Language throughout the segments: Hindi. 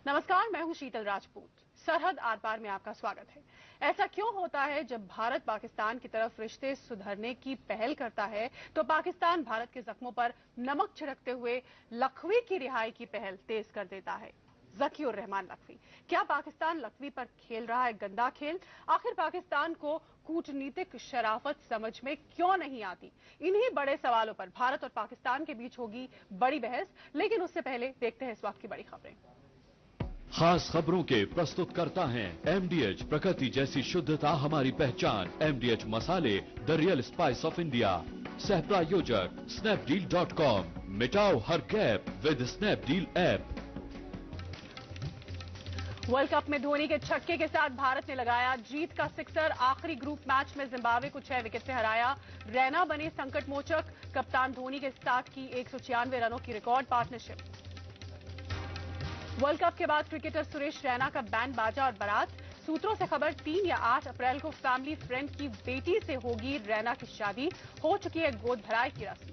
नमस्कार, मैं हूं शीतल राजपूत। सरहद आर पार में आपका स्वागत है। ऐसा क्यों होता है जब भारत पाकिस्तान की तरफ रिश्ते सुधरने की पहल करता है तो पाकिस्तान भारत के जख्मों पर नमक छिड़कते हुए लखवी की रिहाई की पहल तेज कर देता है। ज़कीउर रहमान लखवी, क्या पाकिस्तान लखवी पर खेल रहा है गंदा खेल? आखिर पाकिस्तान को कूटनीतिक शराफत समझ में क्यों नहीं आती? इन्हीं बड़े सवालों पर भारत और पाकिस्तान के बीच होगी बड़ी बहस, लेकिन उससे पहले देखते हैं इस वक्त की बड़ी खबरें। खास खबरों के प्रस्तुत करता है एमडीएच, प्रकृति जैसी शुद्धता हमारी पहचान। एमडीएच मसाले, the real spice of India. सह प्रायोजक स्नैपडील.com, मिटाओ हर gap with Snapdeal app. World cup में धोनी के छक्के के साथ भारत ने लगाया जीत का सिक्सर। आखिरी ग्रुप मैच में जिम्बाब्वे को 6 विकेट से हराया। रैना बने संकट मोचक। कप्तान धोनी के साथ की 196 रनों की रिकॉर्ड पार्टनरशिप। वर्ल्ड कप के बाद क्रिकेटर सुरेश रैना का बैंड बाजा और बारात। सूत्रों से खबर 3 या 8 अप्रैल को फैमिली फ्रेंड की बेटी से होगी रैना की शादी। हो चुकी है गोद भराई की रस्म।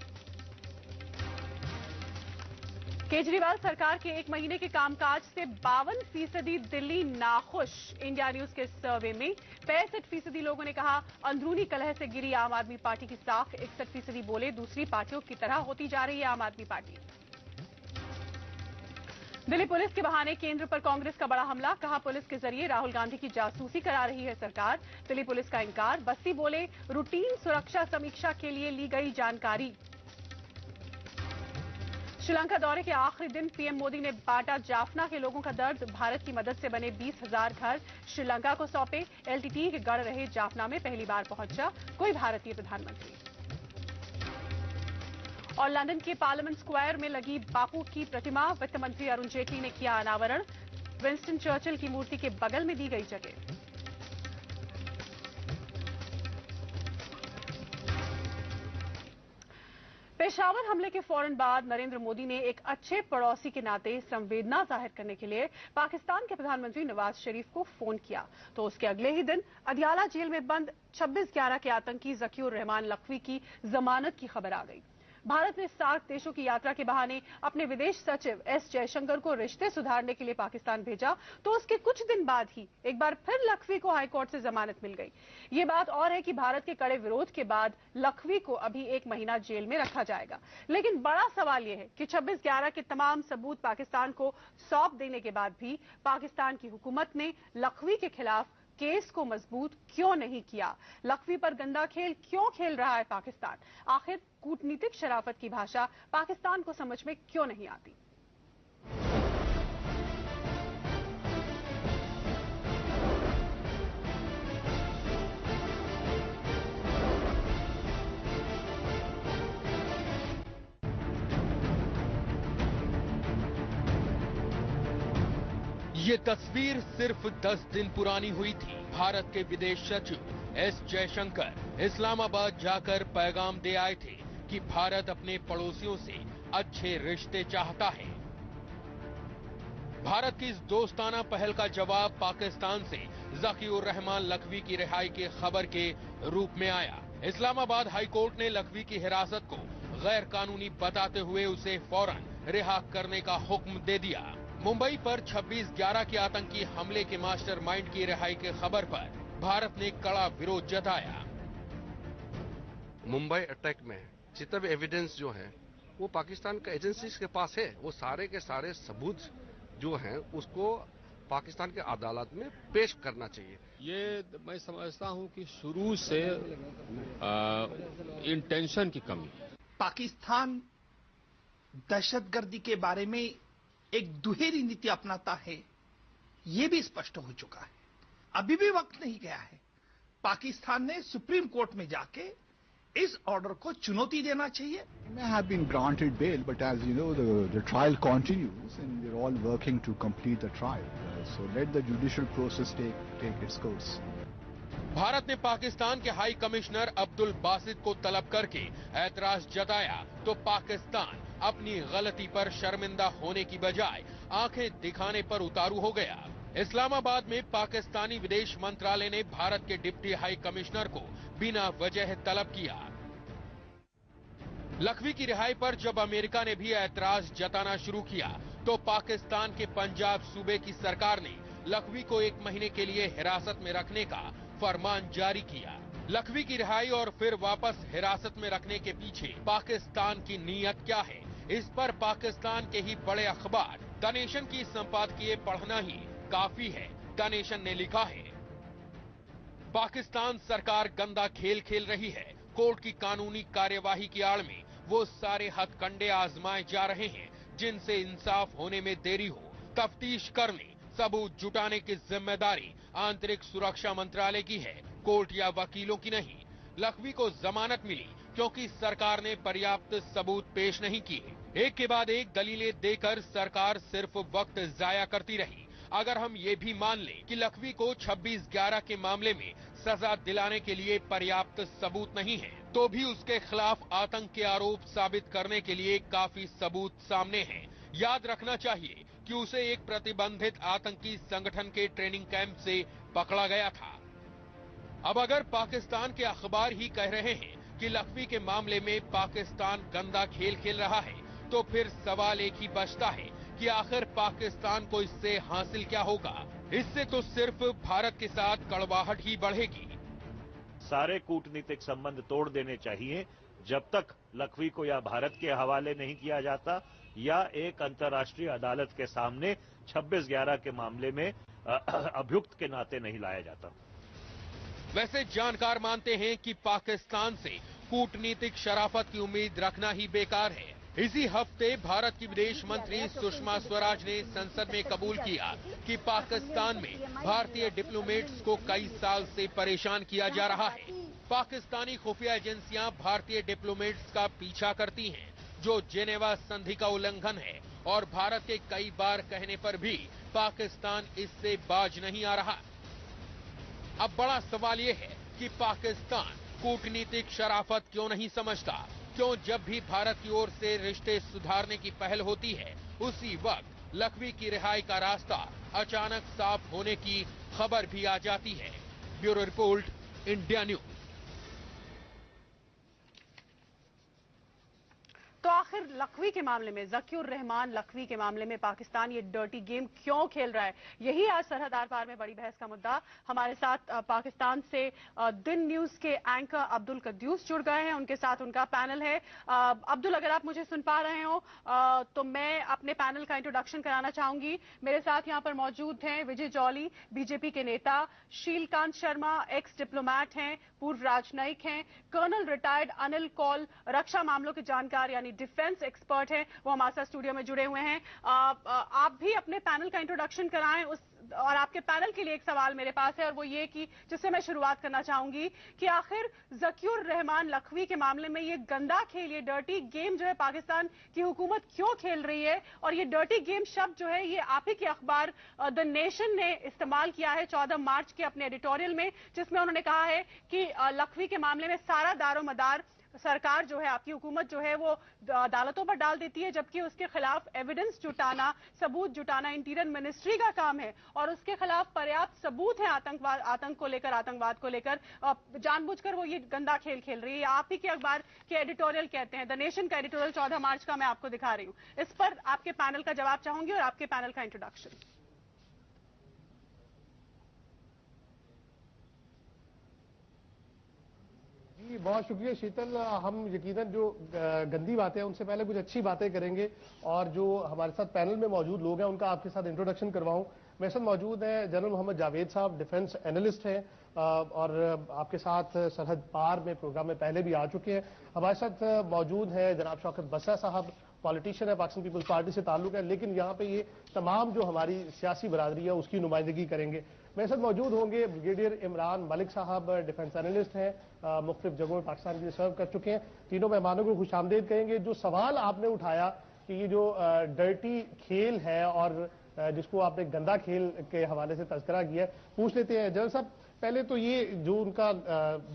केजरीवाल सरकार के 1 महीने के कामकाज से 52% दिल्ली नाखुश। इंडिया न्यूज के सर्वे में 65% लोगों ने कहा अंदरूनी कलह से गिरी आम आदमी पार्टी की साख। 61% बोले दूसरी पार्टियों की तरह होती जा रही है आम आदमी पार्टी। दिल्ली पुलिस के बहाने केंद्र पर कांग्रेस का बड़ा हमला। कहा पुलिस के जरिए राहुल गांधी की जासूसी करा रही है सरकार। दिल्ली पुलिस का इंकार। बस्ती बोले रूटीन सुरक्षा समीक्षा के लिए ली गई जानकारी। श्रीलंका दौरे के आखिरी दिन पीएम मोदी ने बांटा जाफना के लोगों का दर्द। भारत की मदद से बने 20,000 घर श्रीलंका को सौंपे। एलटीटी के गढ़ रहे जाफना में पहली बार पहुंचा कोई भारतीय प्रधानमंत्री। और लंदन के पार्लियामेंट स्क्वायर में लगी बापू की प्रतिमा। वित्त मंत्री अरुण जेटली ने किया अनावरण। विंस्टन चर्चिल की मूर्ति के बगल में दी गई जगह। पेशावर हमले के फौरन बाद नरेंद्र मोदी ने एक अच्छे पड़ोसी के नाते संवेदना जाहिर करने के लिए पाकिस्तान के प्रधानमंत्री नवाज शरीफ को फोन किया तो उसके अगले ही दिन अदियाला जेल में बंद 26/11 के आतंकी ज़कीउर रहमान लखवी की जमानत की खबर आ गई। भारत ने सार्क देशों की यात्रा के बहाने अपने विदेश सचिव एस जयशंकर को रिश्ते सुधारने के लिए पाकिस्तान भेजा तो उसके कुछ दिन बाद ही एक बार फिर लखवी को हाईकोर्ट से जमानत मिल गई। ये बात और है कि भारत के कड़े विरोध के बाद लखवी को अभी 1 महीना जेल में रखा जाएगा। लेकिन बड़ा सवाल यह है कि 26/11 के तमाम सबूत पाकिस्तान को सौंप देने के बाद भी पाकिस्तान की हुकूमत ने लखवी के खिलाफ केस को मजबूत क्यों नहीं किया? लखवी पर गंदा खेल क्यों खेल रहा है पाकिस्तान? आखिर कूटनीतिक शराफत की भाषा पाकिस्तान को समझ में क्यों नहीं आती? ये तस्वीर सिर्फ 10 दिन पुरानी हुई थी। भारत के विदेश सचिव एस जयशंकर इस्लामाबाद जाकर पैगाम दे आए थे कि भारत अपने पड़ोसियों से अच्छे रिश्ते चाहता है। भारत की इस दोस्ताना पहल का जवाब पाकिस्तान से ज़कीउर रहमान लखवी की रिहाई की खबर के रूप में आया। इस्लामाबाद हाईकोर्ट ने लखवी की हिरासत को गैर कानूनी बताते हुए उसे फौरन रिहा करने का हुक्म दे दिया। मुंबई पर 26/11 के आतंकी हमले के मास्टरमाइंड की रिहाई की खबर पर भारत ने कड़ा विरोध जताया। मुंबई अटैक में जितना भी एविडेंस जो है वो पाकिस्तान का एजेंसीज के पास है। वो सारे के सारे सबूत जो हैं उसको पाकिस्तान के अदालत में पेश करना चाहिए। ये मैं समझता हूं कि शुरू से इंटेंशन की कमी है। पाकिस्तान दहशतगर्दी के बारे में एक दुहेरी नीति अपनाता है, ये भी स्पष्ट हो चुका है। अभी भी वक्त नहीं गया है। पाकिस्तान ने सुप्रीम कोर्ट में जाके इस ऑर्डर को चुनौती देना चाहिए। May have been granted bail, but as you know, the trial continues, and we're all working to complete the trial. So let the judicial process take its course. Bharat ने पाकिस्तान के हाई कमिश्नर अब्दुल बासित को तलब करके ऐतराज जताया तो पाकिस्तान अपनी गलती पर शर्मिंदा होने की बजाय आंखें दिखाने पर उतारू हो गया। इस्लामाबाद में पाकिस्तानी विदेश मंत्रालय ने भारत के डिप्टी हाई कमिश्नर को बिना वजह तलब किया। लखवी की रिहाई पर जब अमेरिका ने भी ऐतराज जताना शुरू किया तो पाकिस्तान के पंजाब सूबे की सरकार ने लखवी को 1 महीने के लिए हिरासत में रखने का फरमान जारी किया। लखवी की रिहाई और फिर वापस हिरासत में रखने के पीछे पाकिस्तान की नीयत क्या है, इस पर पाकिस्तान के ही बड़े अखबार द नेशन की संपादकीय पढ़ना ही काफी है। द नेशन ने लिखा है, पाकिस्तान सरकार गंदा खेल खेल रही है। कोर्ट की कानूनी कार्यवाही की आड़ में वो सारे हथकंडे आजमाए जा रहे हैं जिनसे इंसाफ होने में देरी हो। तफ्तीश करने, सबूत जुटाने की जिम्मेदारी आंतरिक सुरक्षा मंत्रालय की है, कोर्ट या वकीलों की नहीं। लखवी को जमानत मिली क्योंकि सरकार ने पर्याप्त सबूत पेश नहीं किए। एक के बाद एक दलीलें देकर सरकार सिर्फ वक्त जाया करती रही। अगर हम ये भी मान लें कि लखवी को 26/11 के मामले में सजा दिलाने के लिए पर्याप्त सबूत नहीं है, तो भी उसके खिलाफ आतंक के आरोप साबित करने के लिए काफी सबूत सामने हैं। याद रखना चाहिए कि उसे एक प्रतिबंधित आतंकी संगठन के ट्रेनिंग कैंप से पकड़ा गया था। अब अगर पाकिस्तान के अखबार ही कह रहे हैं कि लखवी के मामले में पाकिस्तान गंदा खेल खेल रहा है, तो फिर सवाल एक ही बचता है कि आखिर पाकिस्तान को इससे हासिल क्या होगा। इससे तो सिर्फ भारत के साथ कड़वाहट ही बढ़ेगी। सारे कूटनीतिक संबंध तोड़ देने चाहिए जब तक लखवी को या भारत के हवाले नहीं किया जाता या एक अंतर्राष्ट्रीय अदालत के सामने 26/11 के मामले में अभियुक्त के नाते नहीं लाया जाता। वैसे जानकार मानते हैं कि पाकिस्तान से कूटनीतिक शराफत की उम्मीद रखना ही बेकार है। इसी हफ्ते भारत की विदेश मंत्री सुषमा स्वराज ने संसद में कबूल किया कि पाकिस्तान में भारतीय डिप्लोमेट्स को कई साल से परेशान किया जा रहा है। पाकिस्तानी खुफिया एजेंसियां भारतीय डिप्लोमेट्स का पीछा करती हैं, जो जेनेवा संधि का उल्लंघन है, और भारत के कई बार कहने पर भी पाकिस्तान इससे बाज नहीं आ रहा। अब बड़ा सवाल यह है कि पाकिस्तान कूटनीतिक शराफत क्यों नहीं समझता? क्यों जब भी भारत की ओर से रिश्ते सुधारने की पहल होती है, उसी वक्त लखवी की रिहाई का रास्ता अचानक साफ होने की खबर भी आ जाती है। Bureau report, India news. तो आखिर लखवी के मामले में, ज़कीउर रहमान लखवी के मामले में पाकिस्तान ये डर्टी गेम क्यों खेल रहा है, यही आज सरहद आर पार में बड़ी बहस का मुद्दा। हमारे साथ पाकिस्तान से दिन न्यूज के एंकर अब्दुल कद्दूस जुड़ गए हैं, उनके साथ उनका पैनल है। अब्दुल, अगर आप मुझे सुन पा रहे हो तो मैं अपने पैनल का इंट्रोडक्शन कराना चाहूंगी। मेरे साथ यहाँ पर मौजूद हैं विजय जौली, बीजेपी के नेता, शीलकांत शर्मा एक्स डिप्लोमैट हैं, पूर्व राजनयिक हैं, कर्नल रिटायर्ड अनिल कौल रक्षा मामलों के जानकार यानी डिफेंस एक्सपर्ट हैं, वो हमारे साथ स्टूडियो में जुड़े हुए हैं। आप भी अपने पैनल का इंट्रोडक्शन कराएं। और आपके पैनल के लिए एक सवाल मेरे पास है, और वो ये कि जिससे मैं शुरुआत करना चाहूंगी कि आखिर ज़कीउर रहमान लखवी के मामले में ये गंदा खेल, ये डर्टी गेम जो है पाकिस्तान की हुकूमत क्यों खेल रही है? और ये डर्टी गेम शब्द जो है ये आप ही के अखबार द नेशन ने इस्तेमाल किया है 14 मार्च के अपने एडिटोरियल में, जिसमें उन्होंने कहा है कि लखवी के मामले में सारा दारोमदार सरकार जो है, आपकी हुकूमत जो है वो अदालतों पर डाल देती है, जबकि उसके खिलाफ एविडेंस जुटाना, सबूत जुटाना इंटीरियर मिनिस्ट्री का काम है, और उसके खिलाफ पर्याप्त सबूत है आतंक को लेकर, आतंकवाद को लेकर। जानबूझकर वो ये गंदा खेल खेल रही है। आप ही के अखबार के एडिटोरियल कहते हैं, द नेशन का एडिटोरियल 14 मार्च का मैं आपको दिखा रही हूं। इस पर आपके पैनल का जवाब चाहूंगी और आपके पैनल का इंट्रोडक्शन। जी, बहुत शुक्रिया शीतल। हम यकीनन जो गंदी बातें हैं उनसे पहले कुछ अच्छी बातें करेंगे, और जो हमारे साथ पैनल में मौजूद लोग हैं उनका आपके साथ इंट्रोडक्शन करवाऊं। मेरे साथ मौजूद हैं जनरल मोहम्मद जावेद साहब, डिफेंस एनालिस्ट हैं, और आपके साथ सरहद पार में प्रोग्राम में पहले भी आ चुके हैं। हमारे साथ मौजूद हैं जनाब शौकत बसरा साहब, पॉलिटिशियन है, पाकिस्तान पीपल्स पार्टी से ताल्लुक है, लेकिन यहाँ पे ये तमाम जो हमारी सियासी बरादरी है उसकी नुमाइंदगी करेंगे। मेरे साथ मौजूद होंगे ब्रिगेडियर इमरान मलिक साहब, डिफेंस एनालिस्ट हैं, मुख्तलिफ जगहों में पाकिस्तान के लिए सर्व कर चुके हैं। तीनों मेहमानों को खुशामदीद कहेंगे। जो सवाल आपने उठाया कि ये जो डर्टी खेल है और जिसको आपने गंदा खेल के हवाले से तज़किरा किया, पूछ लेते हैं जनरल साहब। पहले तो ये जो उनका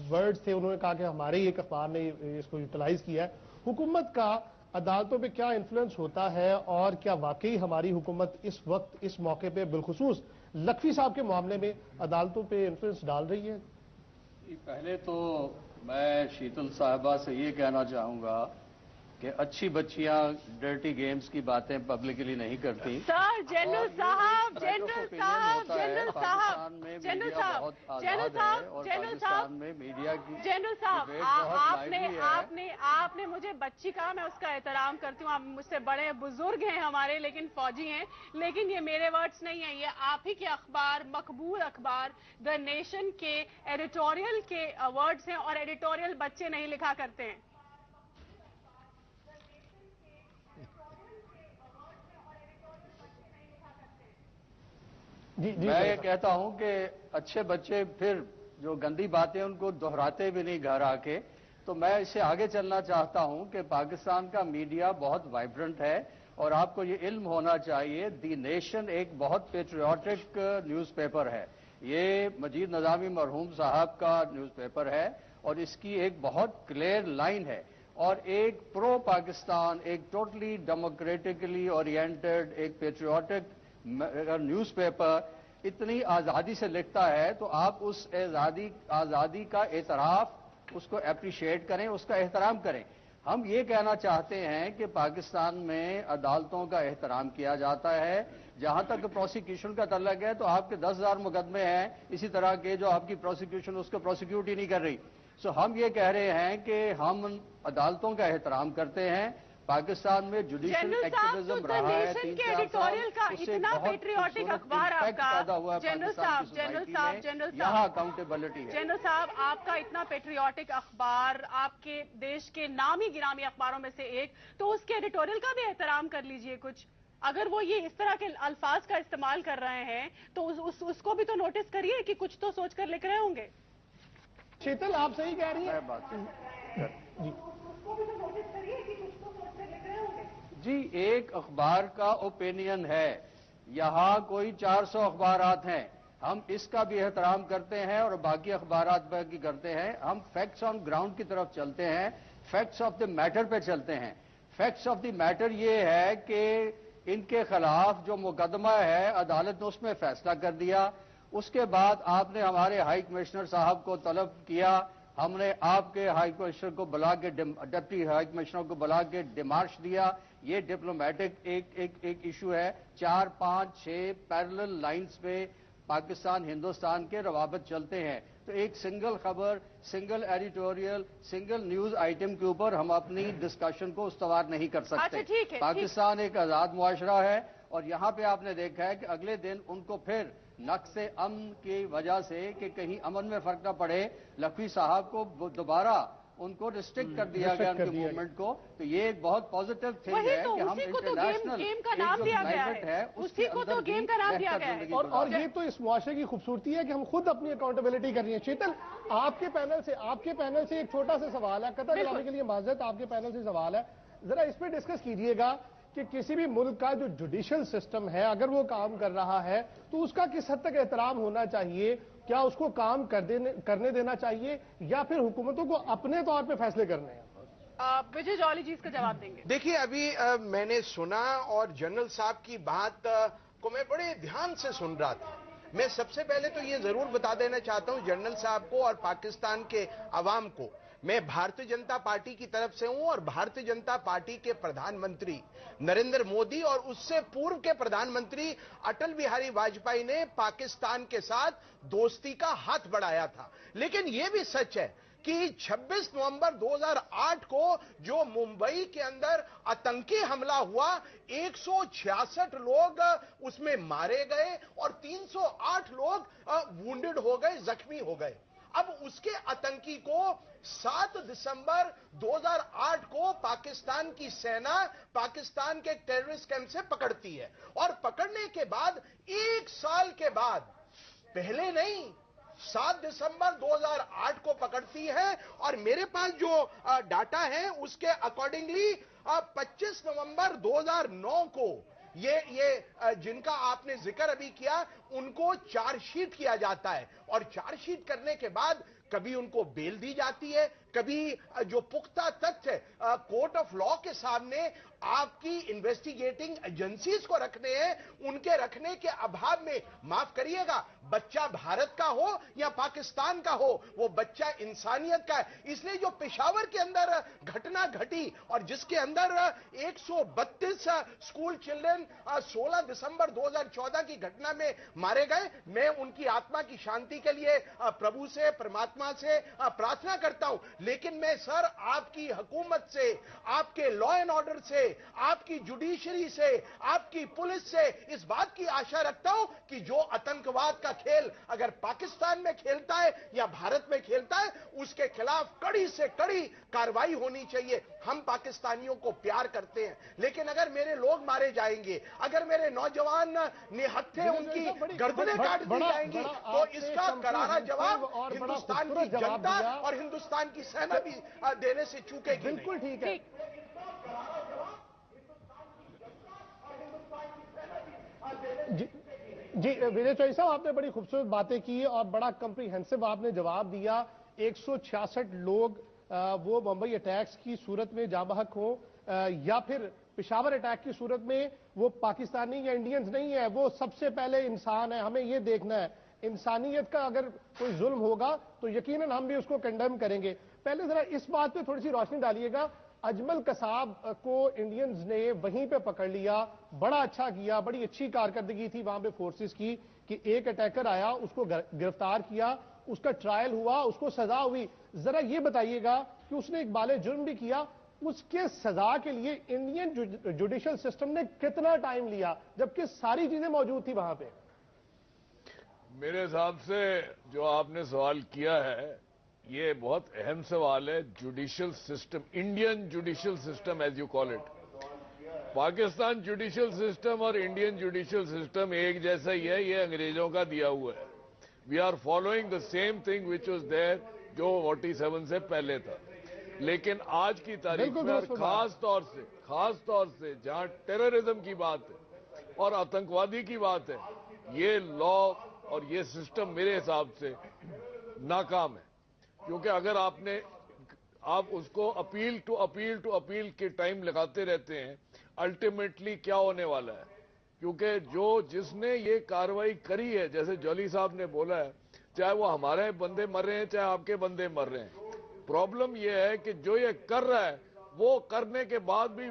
वर्ड्स थे, उन्होंने कहा कि हमारे एक अखबार ने इसको यूटिलाइज किया है। हुकूमत का अदालतों पे क्या इन्फ्लुएंस होता है, और क्या वाकई हमारी हुकूमत इस वक्त इस मौके पे बिलखुसूस लखवी साहब के मामले में अदालतों पे इन्फ्लुएंस डाल रही है? पहले तो मैं शीतल साहिबा से ये कहना चाहूँगा कि अच्छी बच्चियां डर्टी गेम्स की बातें पब्लिकली नहीं करती। सर जनरल साहब, जनरल साहब, पाकिस्तान में मीडिया बहुत आजाद है और पाकिस्तान में मीडिया की जनरल साहब, आपने मुझे बच्ची कहा, मैं उसका एहतराम करती हूँ। आप मुझसे बड़े बुजुर्ग हैं हमारे, लेकिन फौजी हैं। लेकिन ये मेरे वर्ड्स नहीं है, ये आप ही के अखबार, मकबूल अखबार द नेशन के एडिटोरियल के वर्ड्स हैं, और एडिटोरियल बच्चे नहीं लिखा करते हैं। मैं ये कहता हूं कि अच्छे बच्चे फिर जो गंदी बातें उनको दोहराते भी नहीं घर आके। तो मैं इससे आगे चलना चाहता हूं कि पाकिस्तान का मीडिया बहुत वाइब्रेंट है और आपको ये इल्म होना चाहिए, दी नेशन एक बहुत पेट्रियाटिक न्यूज़पेपर है। ये मजीद नज़ामी मरहूम साहब का न्यूज़पेपर है और इसकी एक बहुत क्लियर लाइन है और एक प्रो पाकिस्तान, एक टोटली डेमोक्रेटिकली ओरिएंटेड, एक पेट्रियाटिक न्यूज़पेपर इतनी आज़ादी से लिखता है तो आप उस आज़ादी का एतराफ, उसको अप्रिशिएट करें, उसका एहतराम करें। हम ये कहना चाहते हैं कि पाकिस्तान में अदालतों का एहतराम किया जाता है। जहां तक प्रोसिक्यूशन का तल्लक है तो आपके 10,000 मुकदमे हैं इसी तरह के जो आपकी प्रोसिक्यूशन उसको प्रोसिक्यूट ही नहीं कर रही। सो हम ये कह रहे हैं कि हम अदालतों का एहतराम करते हैं। पाकिस्तान में जुडिशियल एक्टिविज्म रहा है 3-4 साल, उससे बहुत अखबार पैदा हुआ है पाकिस्तान की सोसाइटी में। यहाँ अकाउंटेबिलिटी है। जनरल साहब, आपका इतना पेट्रियाटिक अखबार, आपके देश के नामी गिरामी अखबारों में से एक, तो उसके एडिटोरियल का भी एहतराम कर लीजिए कुछ। अगर वो ये इस तरह के अल्फाज का इस्तेमाल कर रहे हैं तो उसको भी तो नोटिस करिए कि कुछ तो सोच कर लिख रहे होंगे। शीतल, आप सही कह रही हैं। जी, एक अखबार का ओपिनियन है, यहाँ कोई 400 अखबारात हैं, हम इसका भी एहतराम करते हैं और बाकी अखबारात पर की करते हैं। हम फैक्ट्स ऑन ग्राउंड की तरफ चलते हैं, फैक्ट्स ऑफ द मैटर पे चलते हैं। फैक्ट्स ऑफ द मैटर ये है कि इनके खिलाफ जो मुकदमा है अदालत ने उसमें फैसला कर दिया। उसके बाद आपने हमारे हाई कमिश्नर साहब को तलब किया, हमने आपके हाई कमिश्नर को बुला के, डिप्टी हाई कमिश्नर को बुला के डिमार्श दिया। ये डिप्लोमेटिक एक इशू है। 4, 5, 6 पैरेलल लाइंस पे पाकिस्तान हिंदुस्तान के रवाबत चलते हैं। तो एक सिंगल खबर, single editorial, single news item के ऊपर हम अपनी डिस्कशन को उस्तवार नहीं कर सकते। अच्छा, पाकिस्तान एक आजाद मुआशरा है और यहाँ पे आपने देखा है कि अगले दिन उनको फिर नक्शे अमन की वजह से कि कहीं अमन में फर्क न पड़े, लखवी साहब को दोबारा उनको रिस्ट्रिक्ट कर दिया गया उनके मूवमेंट को। तो ये एक बहुत पॉजिटिव थिंग है कि हम इंटरनेशनल गेम का नाम दिया गया है, उसी को तो गेम का नाम दिया गया है। और ये तो इस मुआशरे की खूबसूरती है कि हम खुद अपनी अकाउंटेबिलिटी कर रही है। शीतल, आपके पैनल से एक छोटा सा सवाल है, कतर कराने के लिए माजरत, आपके पैनल से सवाल है, जरा इस पर डिस्कस कीजिएगा कि किसी भी मुल्क का जो जुडिशियल सिस्टम है अगर वो काम कर रहा है तो उसका किस हद तक एहतराम होना चाहिए। क्या उसको काम करने देना चाहिए या फिर हुकूमतों को अपने तौर पे फैसले करने हैं? विजय जौहली जी इसका जवाब देंगे। देखिए, अभी मैंने सुना और जनरल साहब की बात को मैं बड़े ध्यान से सुन रहा था। मैं सबसे पहले तो ये जरूर बता देना चाहता हूं जनरल साहब को और पाकिस्तान के अवाम को, मैं भारतीय जनता पार्टी की तरफ से हूं और भारतीय जनता पार्टी के प्रधानमंत्री नरेंद्र मोदी और उससे पूर्व के प्रधानमंत्री अटल बिहारी वाजपेयी ने पाकिस्तान के साथ दोस्ती का हाथ बढ़ाया था। लेकिन यह भी सच है कि 26 नवंबर 2008 को जो मुंबई के अंदर आतंकी हमला हुआ, 166 लोग उसमें मारे गए और 308 लोग वुंडेड हो गए, जख्मी हो गए। अब उसके आतंकी को 7 दिसंबर 2008 को पाकिस्तान की सेना पाकिस्तान के टेररिस्ट कैंप से पकड़ती है और पकड़ने के बाद 1 साल के बाद, पहले नहीं, 7 दिसंबर 2008 को पकड़ती है और मेरे पास जो डाटा है उसके अकॉर्डिंगली 25 नवंबर 2009 को ये जिनका आपने जिक्र अभी किया उनको चार्जशीट किया जाता है और चार्जशीट करने के बाद कभी उनको बेल दी जाती है, कभी जो पुख्ता तथ्य कोर्ट ऑफ लॉ के सामने आपकी इन्वेस्टिगेटिंग एजेंसीज को रखने हैं, उनके रखने के अभाव में, माफ करिएगा, बच्चा भारत का हो या पाकिस्तान का हो, वो बच्चा इंसानियत का है। इसलिए जो पेशावर के अंदर घटना घटी और जिसके अंदर 132 स्कूल चिल्ड्रन 16 दिसंबर 2014 की घटना में मारे गए, मैं उनकी आत्मा की शांति के लिए प्रभु से, परमात्मा से प्रार्थना करता हूं। लेकिन मैं सर आपकी हुकूमत से, आपके लॉ एंड ऑर्डर से, आपकी जुडिशरी से, आपकी पुलिस से इस बात की आशा रखता हूं कि जो आतंकवाद का खेल अगर पाकिस्तान में खेलता है या भारत में खेलता है, उसके खिलाफ कड़ी से कड़ी कार्रवाई होनी चाहिए। हम पाकिस्तानियों को प्यार करते हैं, लेकिन अगर मेरे लोग मारे जाएंगे, अगर मेरे नौजवान निहत्थे उनकी गर्दनें काट दी जाएंगी, तो इसका करारा जवाब हिंदुस्तान की जनता और हिंदुस्तान की सेना भी देने से चूकेगी। बिल्कुल ठीक है। जी विजय चौधरी साहब, आपने बड़ी खूबसूरत बातें की और बड़ा कॉम्प्रिहेंसिव आपने जवाब दिया। 166 लोग वो मुंबई अटैक्स की सूरत में जाँ बहक हो या फिर पेशावर अटैक की सूरत में, वो पाकिस्तानी या इंडियंस नहीं है, वो सबसे पहले इंसान है। हमें ये देखना है इंसानियत का अगर कोई जुल्म होगा तो यकीनन हम भी उसको कंडेम करेंगे। पहले जरा इस बात पे थोड़ी सी रोशनी डालिएगा। अजमल कसाब को इंडियंस ने वहीं पे पकड़ लिया, बड़ा अच्छा किया, बड़ी अच्छी कारकर्दगी थी वहां पे फोर्सेस की कि एक अटैकर आया, उसको गिरफ्तार किया, उसका ट्रायल हुआ, उसको सजा हुई। जरा ये बताइएगा कि उसने एक बाले जुर्म भी किया, उसके सजा के लिए इंडियन जुडिशियल सिस्टम ने कितना टाइम लिया, जबकि सारी चीजें मौजूद थी वहां पे? मेरे हिसाब से जो आपने सवाल किया है ये बहुत अहम सवाल है। Judicial system, Indian judicial system as you call it, Pakistan judicial system और इंडियन जुडिशियल सिस्टम एक जैसा ही है, ये अंग्रेजों का दिया हुआ है। We are following the same thing which was there जो 47 से पहले था। लेकिन आज की तारीख में और खास तौर से जहां टेररिज्म की बात है और आतंकवादी की बात है, ये लॉ और ये सिस्टम मेरे हिसाब से नाकाम है। क्योंकि अगर आप उसको अपील टू अपील के टाइम लगाते रहते हैं, अल्टीमेटली क्या होने वाला है? क्योंकि जिसने ये कार्रवाई करी है, जैसे जॉली साहब ने बोला है, चाहे वो हमारे बंदे मर रहे हैं चाहे आपके बंदे मर रहे हैं, प्रॉब्लम ये है कि जो ये कर रहा है वो करने के बाद भी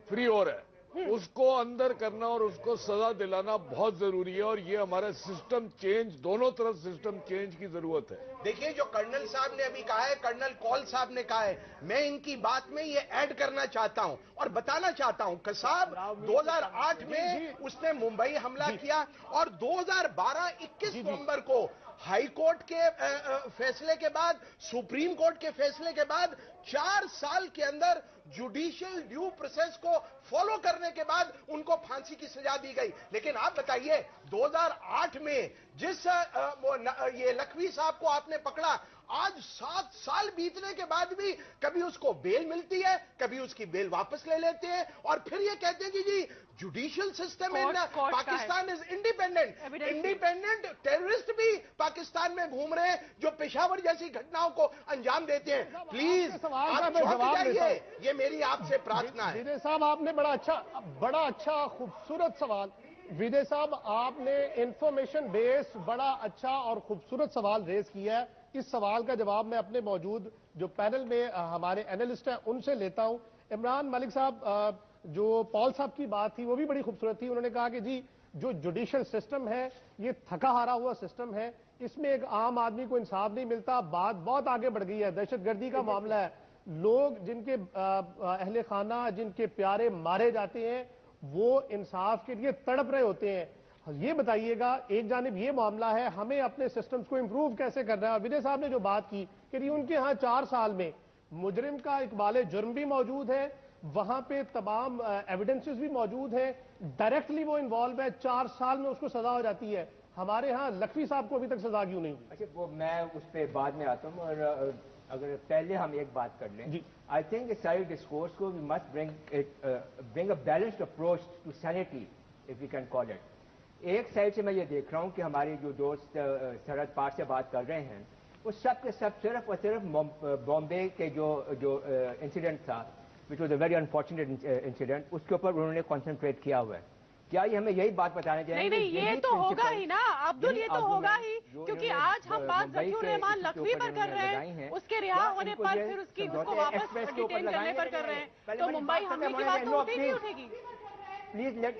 फ्री हो रहा है। उसको अंदर करना और उसको सजा दिलाना बहुत जरूरी है और ये हमारा सिस्टम चेंज, दोनों तरफ सिस्टम चेंज की जरूरत है। देखिए जो कर्नल साहब ने अभी कहा है, कर्नल कौल साहब ने कहा है, मैं इनकी बात में ये ऐड करना चाहता हूं और बताना चाहता हूं। कसाब 2008 में उसने मुंबई हमला किया और 2012-21 नवंबर को हाई कोर्ट के फैसले के बाद, सुप्रीम कोर्ट के फैसले के बाद 4 साल के अंदर जुडिशियल ड्यू प्रोसेस को फॉलो करने के बाद उनको फांसी की सजा दी गई। लेकिन आप बताइए 2008 में जिस ये लखवी साहब को आपने पकड़ा, आज 7 साल बीतने के बाद भी कभी उसको बेल मिलती है, कभी उसकी बेल वापस ले लेते हैं और फिर ये कहते हैं कि जी judicial system in Pakistan is independent terrorist भी पाकिस्तान में घूम रहे हैं जो पेशावर जैसी घटनाओं को अंजाम देते हैं। प्लीज आप जवाब जाइए, ये मेरी आपसे प्रार्थना है। विजय साहब आपने बड़ा अच्छा खूबसूरत सवाल, विजय साहब आपने इंफॉर्मेशन बेस बड़ा अच्छा और खूबसूरत सवाल रेज किया है। इस सवाल का जवाब मैं अपने मौजूद जो पैनल में हमारे एनालिस्ट हैं उनसे लेता हूं। इमरान मलिक साहब, जो पॉल साहब की बात थी वो भी बड़ी खूबसूरत थी। उन्होंने कहा कि जी जो जुडिशियल सिस्टम है ये थका हारा हुआ सिस्टम है, इसमें एक आम आदमी को इंसाफ नहीं मिलता। बात बहुत आगे बढ़ गई है, दहशतगर्दी का मामला है, लोग जिनके अहले खाना, जिनके प्यारे मारे जाते हैं, वो इंसाफ के लिए तड़प रहे होते हैं। ये बताइएगा, एक जानिब ये मामला है, हमें अपने सिस्टम्स को इंप्रूव कैसे करना है। और विजय साहब ने जो बात की कि उनके यहाँ 4 साल में मुजरिम का इकबाल जुर्म भी मौजूद है, वहां पे तमाम एविडेंसेस भी मौजूद हैं, डायरेक्टली वो इन्वॉल्व है, 4 साल में उसको सजा हो जाती है। हमारे यहाँ लखवी साहब को अभी तक सजा क्यों नहीं हुई? अच्छा, वो मैं उस पर बाद में आता हूँ और अगर पहले हम एक बात कर लें, आई थिंक इस सारे डिस्कोर्स को we must bring a balanced approach to sanity, if you can call it. एक साइड से मैं ये देख रहा हूँ कि हमारे जो दोस्त सरहद पार से बात कर रहे हैं वो सब के सब सिर्फ और सिर्फ बॉम्बे के जो इंसिडेंट था, which was a very unfortunate incident, उसके ऊपर उन्होंने कॉन्सेंट्रेट किया हुआ है। क्या ये हमें यही बात बताना चाहिए? नहीं, ये तो होगा ही ना अब्दुल, ये तो होगा ही, क्योंकि आज हम बात ज़कीउर रहमान लखवी पर कर रहे हैं, उसके रिहा होने पर फिर उसको वापस डिटेन करने पर कर रहे हैं, तो मुंबई हमले की बात तो उठेगी उठेगी। प्लीज लेट,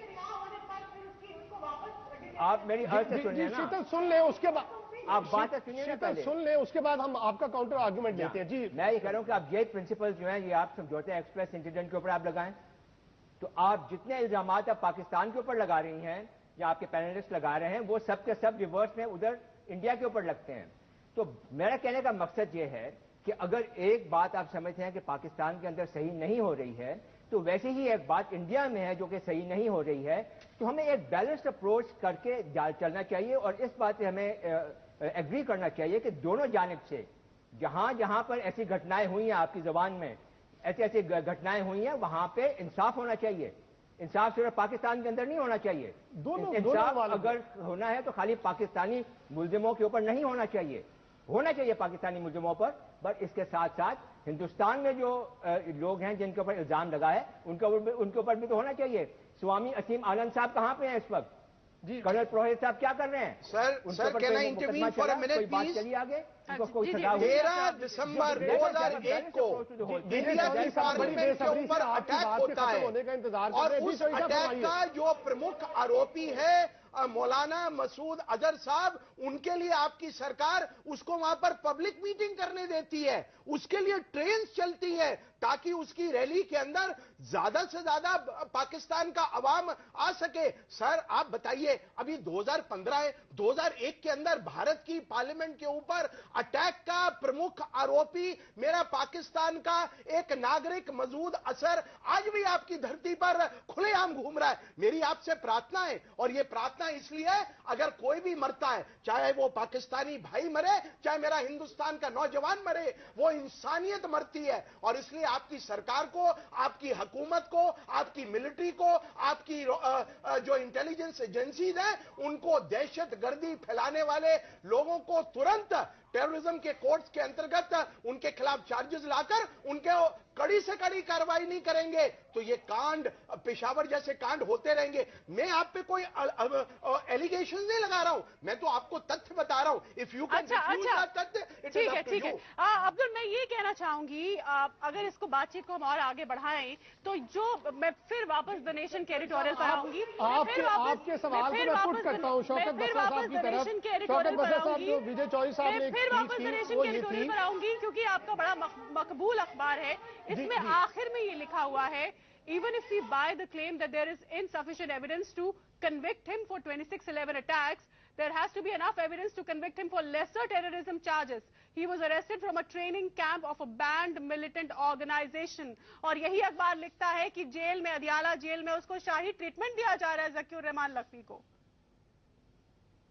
आप मेरी अर्ज से सुनिए ना। शीतल सुन ले, उसके बाद आप बात सुनिए ना, पहले सुन ले, उसके बाद हम आपका काउंटर आर्गुमेंट लेते हैं। जी, मैं ये कह रहा हूँ कि आप ये प्रिंसिपल जो हैं, ये आप समझौते एक्सप्रेस इंसिडेंट के ऊपर आप लगाएं, तो आप जितने इल्जाम आप पाकिस्तान के ऊपर लगा रही हैं या आपके पैनलिस्ट लगा रहे हैं, वो सब के सब रिवर्स में उधर इंडिया के ऊपर लगते हैं। तो मेरा कहने का मकसद ये है कि अगर एक बात आप समझते हैं कि पाकिस्तान के अंदर सही नहीं हो रही है, तो वैसे ही एक बात इंडिया में है जो कि सही नहीं हो रही है, तो हमें एक बैलेंस्ड अप्रोच करके चलना चाहिए। और इस बात से हमें एग्री करना चाहिए कि दोनों जानिब से जहां जहां पर ऐसी घटनाएं हुई हैं, आपकी जबान में ऐसी ऐसी घटनाएं हुई हैं, वहां पे इंसाफ होना चाहिए। इंसाफ सिर्फ पाकिस्तान के अंदर नहीं होना चाहिए, इंसाफ अगर होना है तो खाली पाकिस्तानी मुल्जिमों के ऊपर नहीं होना चाहिए, होना चाहिए पाकिस्तानी मुल्जिमों पर, बट इसके साथ साथ हिंदुस्तान में जो लोग हैं जिनके ऊपर इल्जाम लगा है उनके ऊपर भी तो होना चाहिए। स्वामी असीम आनंद साहब कहां पे हैं इस वक्त? जी, कर्नल पुरोहित साहब क्या कर रहे हैं? Sir can I intervene for a minute please? चलिए आगे। 13 दिसंबर 2001 को इंडिया की पार्लियामेंट के ऊपर अटैक होता है और उस अटैक का जो प्रमुख आरोपी है मौलाना मसूद अजहर साहब, उनके लिए आपकी सरकार उसको वहां पर पब्लिक मीटिंग करने देती है, उसके लिए ट्रेन चलती है ताकि उसकी रैली के अंदर ज्यादा से ज्यादा पाकिस्तान का अवाम आ सके। सर आप बताइए, अभी 2015 है, 2001 के अंदर भारत की पार्लियामेंट के ऊपर अटैक का प्रमुख आरोपी मेरा पाकिस्तान का एक नागरिक मसूद अजहर आज भी आपकी धरती पर खुलेआम घूम रहा है। मेरी आपसे प्रार्थना है, और ये प्रार्थना इसलिए है, अगर कोई भी मरता है, चाहे वो पाकिस्तानी भाई मरे, चाहे मेरा हिंदुस्तान का नौजवान मरे, वो इंसानियत मरती है। और इसलिए आपकी सरकार को, आपकी हुकूमत को, आपकी मिलिट्री को, आपकी जो इंटेलिजेंस एजेंसीज हैं, उनको दहशतगर्दी फैलाने वाले लोगों को तुरंत टेररिज्म के कोर्ट्स के अंतर्गत उनके खिलाफ चार्जेस लाकर उनके कड़ी से कड़ी कार्रवाई नहीं करेंगे तो ये कांड, पेशावर जैसे कांड होते रहेंगे। मैं आप पे कोई एलिगेशन नहीं लगा रहा हूं, मैं तो आपको तथ्य बता रहा हूं। If you can refuse that तथ्य, it is up to you. Abdul, मैं ये कहना चाहूंगी, अगर इसको बातचीत को हम और आगे बढ़ाएं तो जो मैं फिर वापस द नेशन के एडिटोरियल पर आऊंगी, आपके सवाल को मैं पुट करता हूं शौकत बसा साहब की तरफ। शौकत बसा साहब जो विजय चौधरी साहब ने फिर वापस द नेशन के एडिटोरियल पर आऊंगी, क्योंकि आपका बड़ा मकबूल अखबार है, इसमें आखिर में ये लिखा हुआ है, even if we buy the claim that there is insufficient evidence to convict him for 26/11 attacks, there has to be enough evidence to convict him for lesser terrorism charges. He was arrested from a training camp of a banned militant organization. और यही अखबार लिखता है कि जेल में, अदियाला जेल में उसको शाही ट्रीटमेंट दिया जा रहा है ज़कीउर रहमान लखवी को,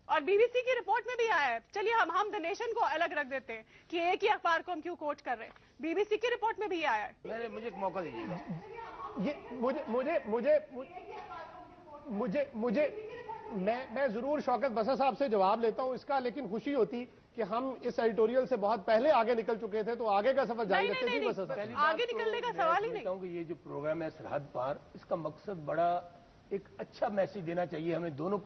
और बीबीसी की रिपोर्ट में भी आया है। चलिए हम द नेशन को अलग रख देते हैं कि एक ही अखबार को हम क्यों कोट कर रहे हैं, बीबीसी की रिपोर्ट में भी आया है। मुझे एक मौका दीजिएगा। ये मुझे मैं जरूर शौकत बसा साहब से जवाब लेता हूं इसका, लेकिन खुशी होती कि हम इस एडिटोरियल से बहुत पहले आगे निकल चुके थे, तो आगे का सफर जारी रखते थे। बसा साहब, आगे निकलने का सवाल ही नहीं। कि ये जो प्रोग्राम है सरहद पार, इसका मकसद बड़ा एक अच्छा मैसेज देना चाहिए हमें दोनों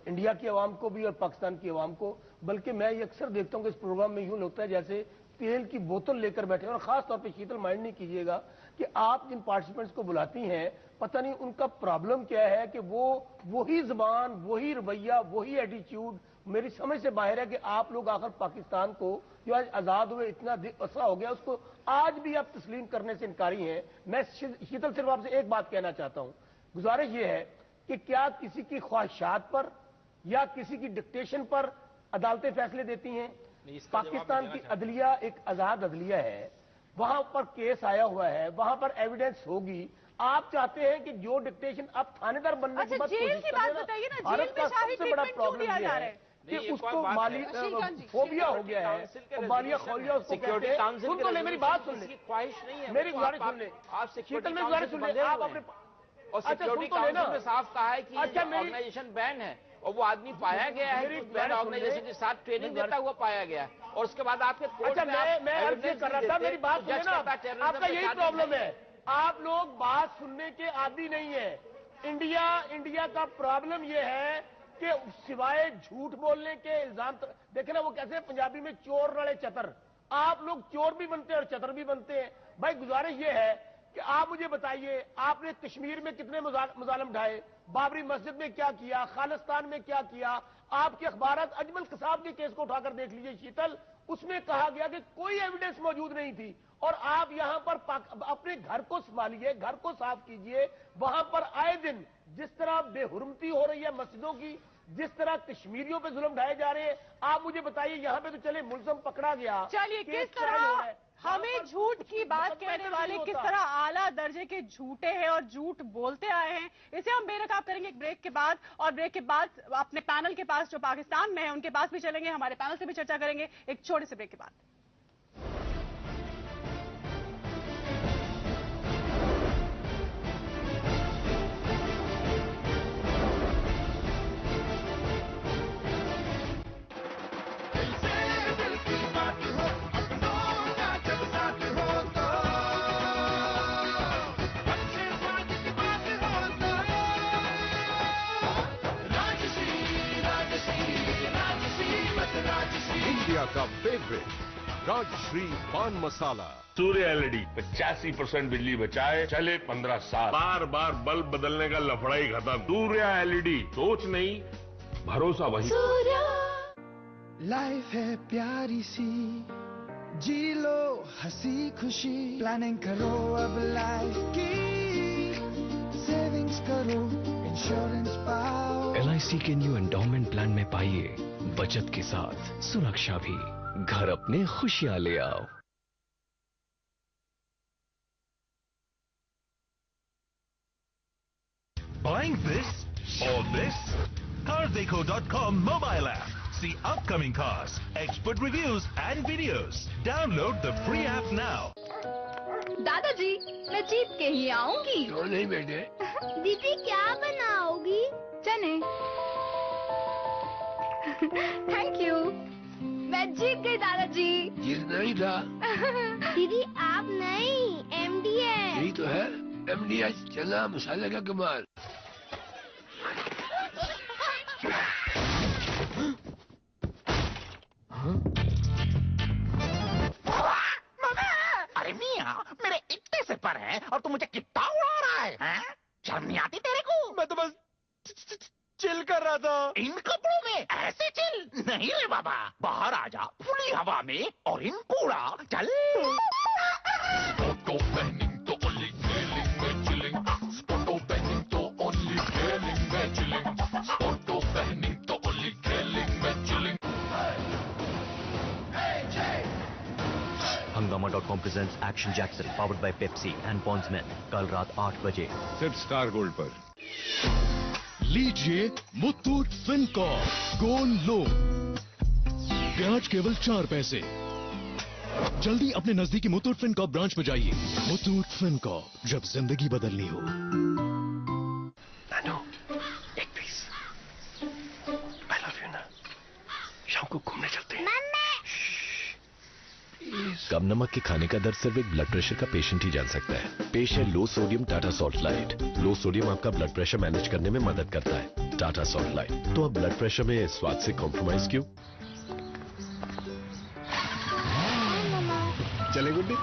इंडिया की आवाम को भी और पाकिस्तान की आवाम को। बल्कि मैं ये अक्सर देखता हूँ कि इस प्रोग्राम में यूं लगता है जैसे तेल की बोतल लेकर बैठे, और खास तौर पे शीतल माइंड नहीं कीजिएगा कि आप जिन पार्टिसिपेंट्स को बुलाती हैं, पता नहीं उनका प्रॉब्लम क्या है कि वो वही जबान, वही रवैया, वही एटीट्यूड मेरी समझ से बाहर है कि आप लोग आकर पाकिस्तान को जो आज आजाद हुए इतना अरसा हो गया, उसको आज भी आप तस्लीम करने से इनकारी हैं। मैं शीतल सिर्फ आपसे एक बात कहना चाहता हूं, गुजारिश ये है कि क्या किसी की ख्वाहिशात पर या किसी की डिक्टेशन पर अदालतें फैसले देती हैं? पाकिस्तान की अदलिया एक आजाद अदलिया है, वहां पर केस आया हुआ है, वहां पर एविडेंस होगी। आप चाहते हैं कि जो डिक्टेशन आप थानेदार बनने के बाद जेल की बात बताइए ना, भारत का सबसे बड़ा प्रॉब्लम यह है कि उसको माली फोबिया हो गया है, और मालिया खोलिया उसको कहते हैं। सुन तो ले, मेरी बात सुन ले, ख्वाहिश नहीं है, मेरी गुजारिश सुन ले, आप शीतल में गुजारिश सुन ले, आप अपने और सिक्योरिटी काउंसिल में साफ कहा है कि ऑर्गेनाइजेशन बैन है, और वो आदमी पाया गया है ऑर्गेनाइजेशन के साथ ट्रेनिंग देता हुआ पाया गया है, और उसके बाद आपके कोर्ट में मैं अर्ज कर रहा था, मेरी बात सुनिए ना, आपका यही प्रॉब्लम है, आप लोग बात सुनने के आदी नहीं है। इंडिया का प्रॉब्लम ये है कि सिवाय झूठ बोलने के इल्जाम, देखे ना वो कैसे पंजाबी में चोर रड़े चतर, आप लोग चोर भी बनते हैं और चतर भी बनते हैं। भाई गुजारिश ये है कि आप मुझे बताइए, आपने कश्मीर में कितने मुजालम ढाए, बाबरी मस्जिद में क्या किया, खालिस्तान में क्या किया, आपके अखबारात अजमल कसाब के केस को उठाकर देख लीजिए शीतल, उसमें कहा गया कि कोई एविडेंस मौजूद नहीं थी, और आप यहां पर अपने घर को संभालिए, घर को साफ कीजिए। वहां पर आए दिन जिस तरह बेहुरमती हो रही है मस्जिदों की, जिस तरह कश्मीरियों पे जुल्म ढाए जा रहे हैं, आप मुझे बताइए, यहाँ पे तो चले मुलजम पकड़ा गया, चलिए किस तरह हमें झूठ की बात कहने वाले किस तरह आला दर्जे के झूठे हैं और झूठ बोलते आए हैं, इसे हम बेनकाब करेंगे एक ब्रेक के बाद। और ब्रेक के बाद अपने पैनल के पास जो पाकिस्तान में है उनके पास भी चलेंगे, हमारे पैनल से भी चर्चा करेंगे एक छोटे से ब्रेक के बाद। इंडिया का फेवरेट राजश्री पान मसाला। सूर्य एलईडी 85% बिजली बचाए, चले 15 साल, बार बार बल्ब बदलने का लफड़ा ही खत्म। सूर्य एलईडी, सोच नहीं भरोसा वही। लाइफ है प्यारी सी, जी लो हंसी खुशी, प्लानिंग करो अब लाइफ की, सेविंग्स करो, इंश्योरेंस पाओ। LIC के न्यू एंडोमेंट प्लान में पाइए बचत के साथ सुरक्षा भी, घर अपने खुशियां ले आओ। Buying this or this? Cardeko.com mobile app. See upcoming cars, expert reviews and videos. Download the free app now. दादाजी, मैं जीत के ही आऊंगी। क्यों नहीं बेटे? दीदी क्या बनाओगी? चने। Thank you. मैं जीत गई दादाजी। जीत नहीं था। दीदी आप नहीं, MD है। यही तो है, MD है, चना मसाले का कमाल। अरे मियाँ, मेरे इतने से पर है और तू मुझे कितना उड़ा रहा है, हैं? शर्म नहीं आती तेरे को? मैं तो बस चिल कर रहा था। इन कपड़ों में ऐसे चिल नहीं रे बाबा, बाहर आ जा खुली हवा में और इन कूड़ा चल। Hungama.com presents Action Jackson powered by Pepsi and Bondsmen कल रात 8 बजे सिर्फ स्टार गोल्ड पर। लीजिए मुथूट फिनकॉर्प गोल्ड लोन, ब्याज केवल 4 पैसे। जल्दी अपने नजदीकी मुथूट फिनकॉर्प ब्रांच में जाइए। मुथूट फिनकॉर्प, जब जिंदगी बदलनी हो। नानू, एक प्लीज, आई लव यू ना, शाम को घूमने चलते हैं। कम नमक के खाने का दर्द सिर्फ एक ब्लड प्रेशर का पेशेंट ही जान सकता है। पेश है लो सोडियम टाटा सॉल्ट लाइट। लो सोडियम आपका ब्लड प्रेशर मैनेज करने में मदद करता है। Tata salt light. तो अब ब्लड प्रेशर में स्वाद से कॉम्प्रोमाइज क्यों? चले गुड्डी।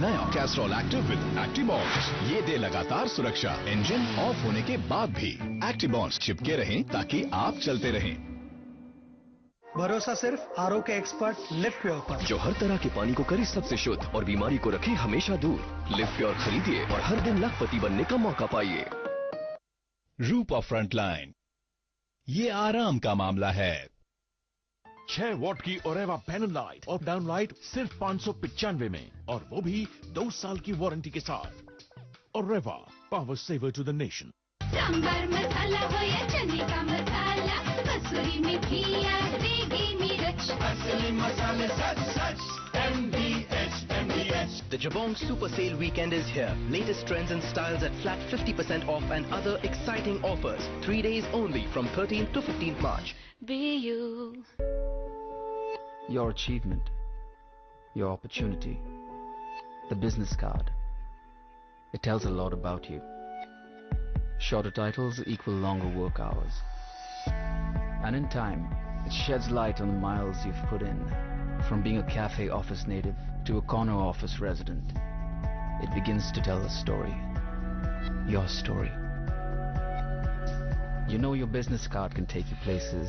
नया कैस्ट्रॉल एक्टिव विद एक्टिबॉन्ड्स, ये दे लगातार सुरक्षा, इंजन ऑफ होने के बाद भी। एक्टिबॉन्ड्स चिपके रहें ताकि आप चलते रहें। भरोसा सिर्फ RO के एक्सपर्ट लिव प्योर पर, जो हर तरह के पानी को करे सबसे शुद्ध और बीमारी को रखे हमेशा दूर। लिव प्योर खरीदिए और हर दिन लाखपति बनने का मौका पाइए। रूपा फ्रंटलाइन, ये आराम का मामला है। 6 वॉट की ओरेवा पैनल लाइट और डाउन लाइट सिर्फ 595 में, और वो भी 2 साल की वारंटी के साथ। Oreva, power saver to the nation. Sambar मसाला हो या चने का मसाला, कसूरी मेथी या देगी मिर्च, असली मसाले सच सच MDH The Jabong Super Sale Weekend is here. Latest trends and styles at flat 50% off and other exciting offers. 3 days only from 13th to 15th March. Be you. Your achievement, your opportunity, the business card. It tells a lot about you. Shorter titles equal longer work hours. And in time, it sheds light on the miles you've put in. From being a cafe office native to a corner office resident, it begins to tell a story. Your story. You know your business card can take you places,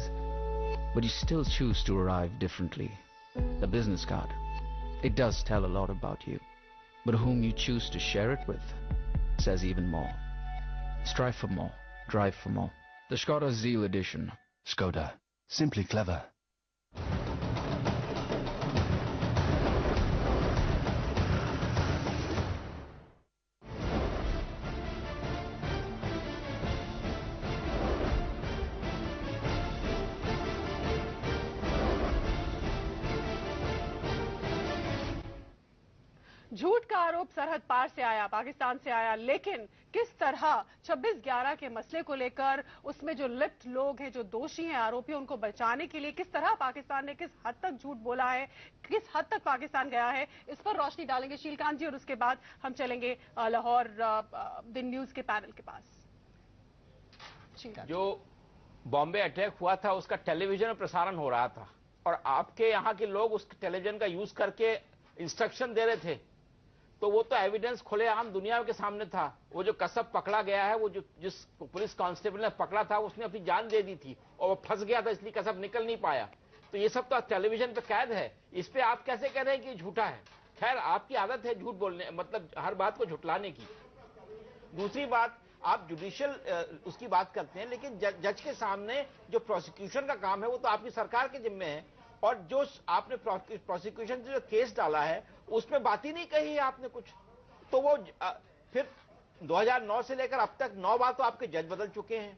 but you still choose to arrive differently. The business card, it does tell a lot about you, but whom you choose to share it with says even more. Strive for more, drive for more. The Skoda Zeal Edition. Skoda. Simply clever. झूठ का आरोप सरहद पार से आया, पाकिस्तान से आया, लेकिन किस तरह 26/11 के मसले को लेकर उसमें जो लिप्त लोग हैं, जो दोषी हैं, आरोपी, उनको बचाने के लिए किस तरह पाकिस्तान ने किस हद तक झूठ बोला है, किस हद तक पाकिस्तान गया है, इस पर रोशनी डालेंगे शीलकांत जी और उसके बाद हम चलेंगे लाहौर दिन न्यूज के पैनल के पास। जो बॉम्बे अटैक हुआ था उसका टेलीविजन में प्रसारण हो रहा था और आपके यहाँ के लोग उस टेलीविजन का यूज करके इंस्ट्रक्शन दे रहे थे, तो वो तो एविडेंस खुलेआम दुनिया के सामने था। वो जो कसब पकड़ा गया है, वो जो जिस पुलिस कांस्टेबल ने पकड़ा था उसने अपनी जान दे दी थी और वो फंस गया था, इसलिए कसब निकल नहीं पाया। तो ये सब तो टेलीविजन पे कैद है, इस पे आप कैसे कह रहे हैं कि झूठा है? खैर, आपकी आदत है झूठ बोलने, मतलब हर बात को झुटलाने की। दूसरी बात, आप जुडिशियल उसकी बात करते हैं, लेकिन जज के सामने जो प्रोसिक्यूशन का काम है वो तो आपकी सरकार के जिम्मे है, और जो आपने प्रोसिक्यूशन से जो केस डाला है उसमें बात ही नहीं कही है आपने कुछ। तो वो फिर 2009 से लेकर अब तक 9 बार तो आपके जज बदल चुके हैं।